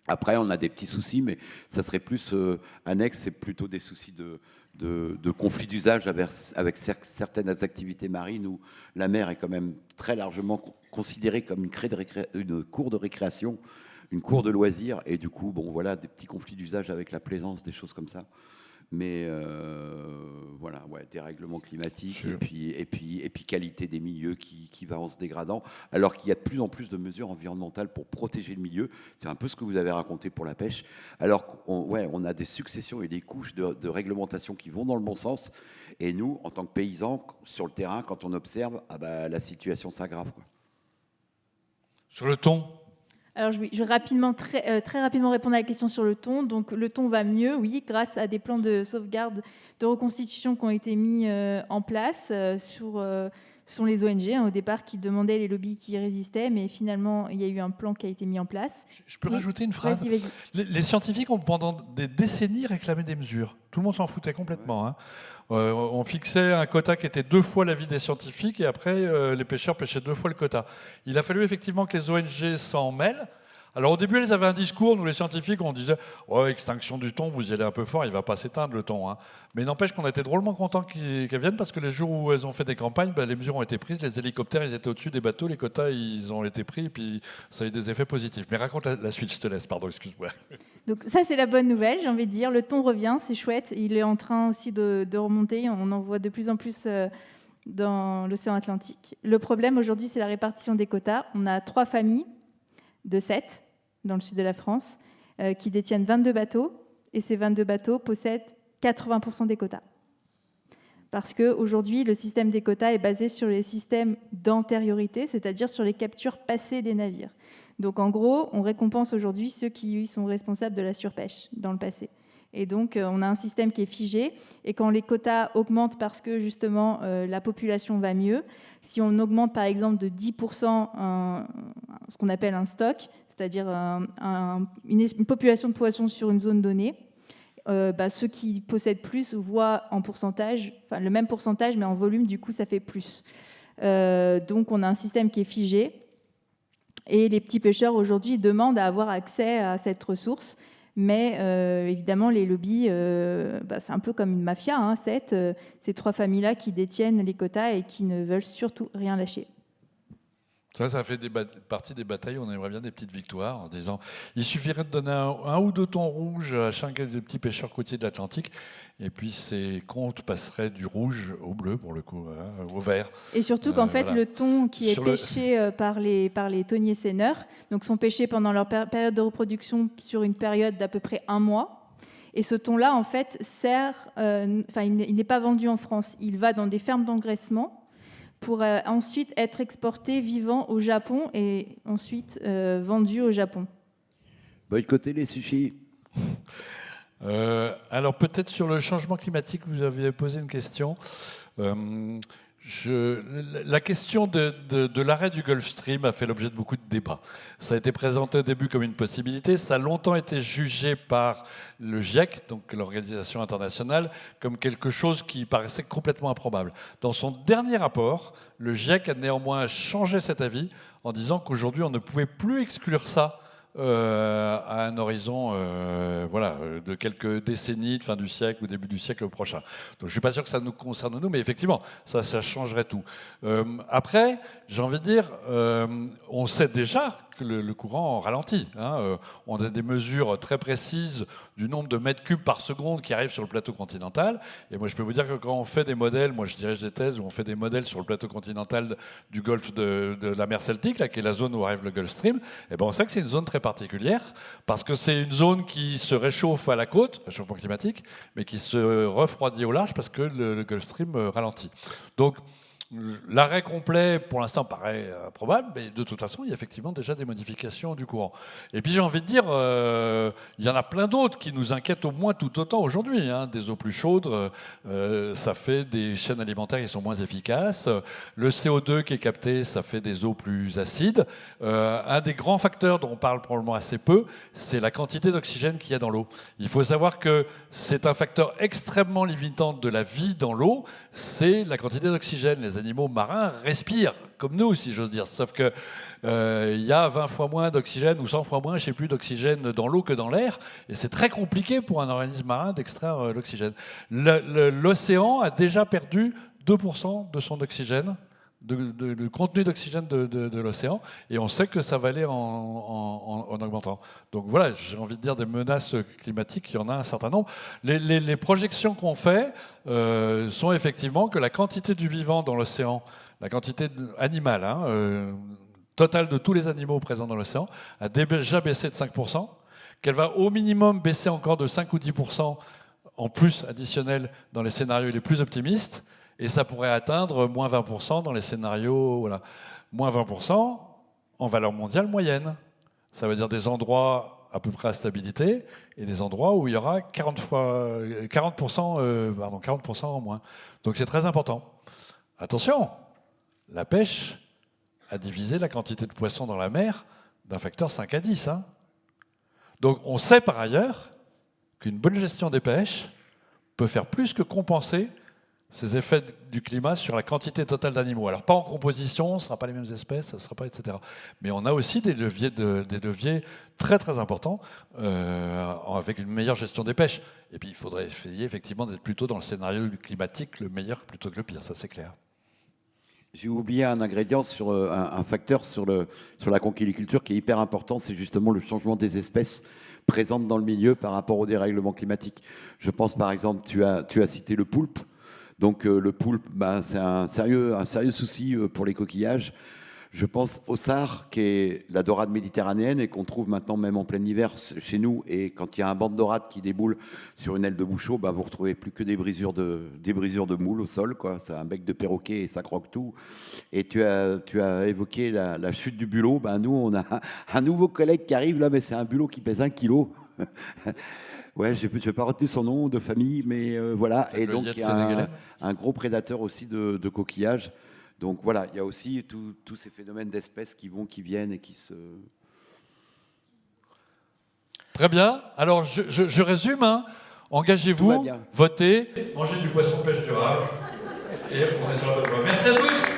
Après, on a des petits soucis, mais ça serait plus annexe, c'est plutôt des soucis de conflit d'usage avec certaines activités marines où la mer est quand même très largement considérée comme une cour de récréation, une cour de loisirs, et du coup, bon, voilà, des petits conflits d'usage avec la plaisance, des choses comme ça. Mais voilà, ouais, dérèglement climatique et puis qualité des milieux qui va en se dégradant, alors qu'il y a de plus en plus de mesures environnementales pour protéger le milieu. C'est un peu ce que vous avez raconté pour la pêche. Alors qu'on a des successions et des couches de réglementation qui vont dans le bon sens. Et nous, en tant que paysans, sur le terrain, quand on observe, la situation s'aggrave, quoi. Sur le thon. Alors, je vais rapidement, très rapidement répondre à la question sur le thon. Donc, le thon va mieux, oui, grâce à des plans de sauvegarde, de reconstitution qui ont été mis en place sont les ONG, au départ, qui demandaient les lobbies qui résistaient, mais finalement, il y a eu un plan qui a été mis en place. Je peux rajouter une phrase. Vas-y. Les scientifiques ont pendant des décennies réclamé des mesures. Tout le monde s'en foutait complètement. Hein. On fixait un quota qui était 2 fois l'avis des scientifiques et après, les pêcheurs pêchaient 2 fois le quota. Il a fallu effectivement que les ONG s'en mêlent. Alors au début, elles avaient un discours, nous les scientifiques, on disait « Oh, extinction du thon, vous y allez un peu fort, il ne va pas s'éteindre le thon. Hein. » Mais n'empêche qu'on était drôlement contents qu'elles viennent parce que les jours où elles ont fait des campagnes, les mesures ont été prises, les hélicoptères ils étaient au-dessus des bateaux, les quotas ils ont été pris et puis ça a eu des effets positifs. Mais raconte la suite, je te laisse, pardon, excuse-moi. Donc ça c'est la bonne nouvelle, j'ai envie de dire. Le thon revient, c'est chouette, il est en train aussi de remonter, on en voit de plus en plus dans l'océan Atlantique. Le problème aujourd'hui c'est la répartition des quotas. On a 3 familles de 7 dans le sud de la France, qui détiennent 22 bateaux, et ces 22 bateaux possèdent 80% des quotas. Parce qu'aujourd'hui, le système des quotas est basé sur les systèmes d'antériorité, c'est-à-dire sur les captures passées des navires. Donc en gros, on récompense aujourd'hui ceux qui sont responsables de la surpêche dans le passé. Et donc, on a un système qui est figé, et quand les quotas augmentent parce que justement la population va mieux, si on augmente par exemple de 10% ce qu'on appelle un stock, c'est-à-dire une population de poissons sur une zone donnée, ceux qui possèdent plus voient en pourcentage, enfin le même pourcentage, mais en volume, du coup, ça fait plus. Donc, on a un système qui est figé, et les petits pêcheurs aujourd'hui demandent à avoir accès à cette ressource, mais évidemment, les lobbies, c'est un peu comme une mafia, hein, ces 3 familles-là qui détiennent les quotas et qui ne veulent surtout rien lâcher. Ça fait partie des batailles où on aimerait bien des petites victoires en disant il suffirait de donner un ou 2 thons rouges à chacun des petits pêcheurs côtiers de l'Atlantique et puis ces comptes passeraient du rouge au bleu pour le coup, hein, au vert. Et surtout qu'en fait le thon qui est pêché par les thoniers seineurs, donc sont pêchés pendant leur période de reproduction sur une période d'à peu près 1 mois. Et ce thon-là en fait il n'est pas vendu en France, il va dans des fermes d'engraissement pour ensuite être exporté vivant au Japon et ensuite vendu au Japon. Boycotter les sushis. Alors peut-être sur le changement climatique, vous aviez posé une question. La question de l'arrêt du Gulf Stream a fait l'objet de beaucoup de débats. Ça a été présenté au début comme une possibilité. Ça a longtemps été jugé par le GIEC, donc l'organisation internationale, comme quelque chose qui paraissait complètement improbable. Dans son dernier rapport, le GIEC a néanmoins changé cet avis en disant qu'aujourd'hui, on ne pouvait plus exclure ça à un horizon de quelques décennies, de fin du siècle ou début du siècle prochain. Donc je ne suis pas sûr que ça nous concerne nous, mais effectivement, ça changerait tout. Après, j'ai envie de dire, on sait déjà que le courant ralentit. Hein. On a des mesures très précises du nombre de mètres cubes par seconde qui arrivent sur le plateau continental. Et moi, je peux vous dire que quand on fait des modèles, moi je dirige des thèses où on fait des modèles sur le plateau continental du golfe de la mer Celtique, là, qui est la zone où arrive le Gulf Stream, et ben on sait que c'est une zone très particulière parce que c'est une zone qui se réchauffe à la côte, réchauffement climatique, mais qui se refroidit au large parce que le Gulf Stream ralentit. Donc, l'arrêt complet, pour l'instant, paraît probable, mais de toute façon, il y a effectivement déjà des modifications du courant. Et puis, j'ai envie de dire, il y en a plein d'autres qui nous inquiètent au moins tout autant aujourd'hui. Hein. Des eaux plus chaudes, ça fait des chaînes alimentaires qui sont moins efficaces. Le CO2 qui est capté, ça fait des eaux plus acides. Un des grands facteurs dont on parle probablement assez peu, c'est la quantité d'oxygène qu'il y a dans l'eau. Il faut savoir que c'est un facteur extrêmement limitant de la vie dans l'eau, c'est la quantité d'oxygène. Les animaux marins respirent, comme nous, si j'ose dire. Sauf qu'il y a 20 fois moins d'oxygène ou 100 fois moins, je ne sais plus, d'oxygène dans l'eau que dans l'air. Et c'est très compliqué pour un organisme marin d'extraire l'oxygène. L'océan a déjà perdu 2% de son oxygène, du contenu d'oxygène de l'océan. Et on sait que ça va aller en augmentant. Donc voilà, j'ai envie de dire des menaces climatiques, il y en a un certain nombre. Les projections qu'on fait sont effectivement que la quantité du vivant dans l'océan, la quantité animale, totale de tous les animaux présents dans l'océan, a déjà baissé de 5%, qu'elle va au minimum baisser encore de 5 ou 10% en plus additionnel dans les scénarios les plus optimistes, et ça pourrait atteindre moins 20% dans les scénarios, voilà. Moins 20%, en valeur mondiale moyenne. Ça veut dire des endroits à peu près à stabilité et des endroits où il y aura 40% en moins. Donc c'est très important. Attention, la pêche a divisé la quantité de poissons dans la mer d'un facteur 5 à 10. Hein. Donc on sait par ailleurs qu'une bonne gestion des pêches peut faire plus que compenser ces effets du climat sur la quantité totale d'animaux. Alors pas en composition, ce ne sera pas les mêmes espèces, ça ne sera pas, etc. Mais on a aussi des leviers très très importants avec une meilleure gestion des pêches. Et puis il faudrait essayer effectivement d'être plutôt dans le scénario climatique, le meilleur plutôt que le pire, ça c'est clair. J'ai oublié un ingrédient, un facteur sur la conchiliculture qui est hyper important, c'est justement le changement des espèces présentes dans le milieu par rapport au dérèglement climatique. Je pense par exemple, tu as cité le poulpe. Donc le poulpe, c'est un sérieux souci pour les coquillages. Je pense au sard, qui est la dorade méditerranéenne et qu'on trouve maintenant même en plein hiver chez nous. Et quand il y a un banc de dorade qui déboule sur une aile de bouchot, vous ne retrouvez plus que des brisures de moules au sol, quoi. C'est un bec de perroquet et ça croque tout. Et tu as évoqué la chute du bulot. Nous, on a un nouveau collègue qui arrive là, mais c'est un bulot qui pèse 1 kilo. Ouais, je n'ai pas retenu son nom de famille, mais voilà. Et donc, il y a un gros prédateur aussi de coquillages. Donc voilà, il y a aussi tous ces phénomènes d'espèces qui vont, qui viennent et qui se... Très bien. Alors, je résume. Hein. Engagez-vous, votez, mangez du poisson pêche durable et on est sur la bonne voie. Merci à tous.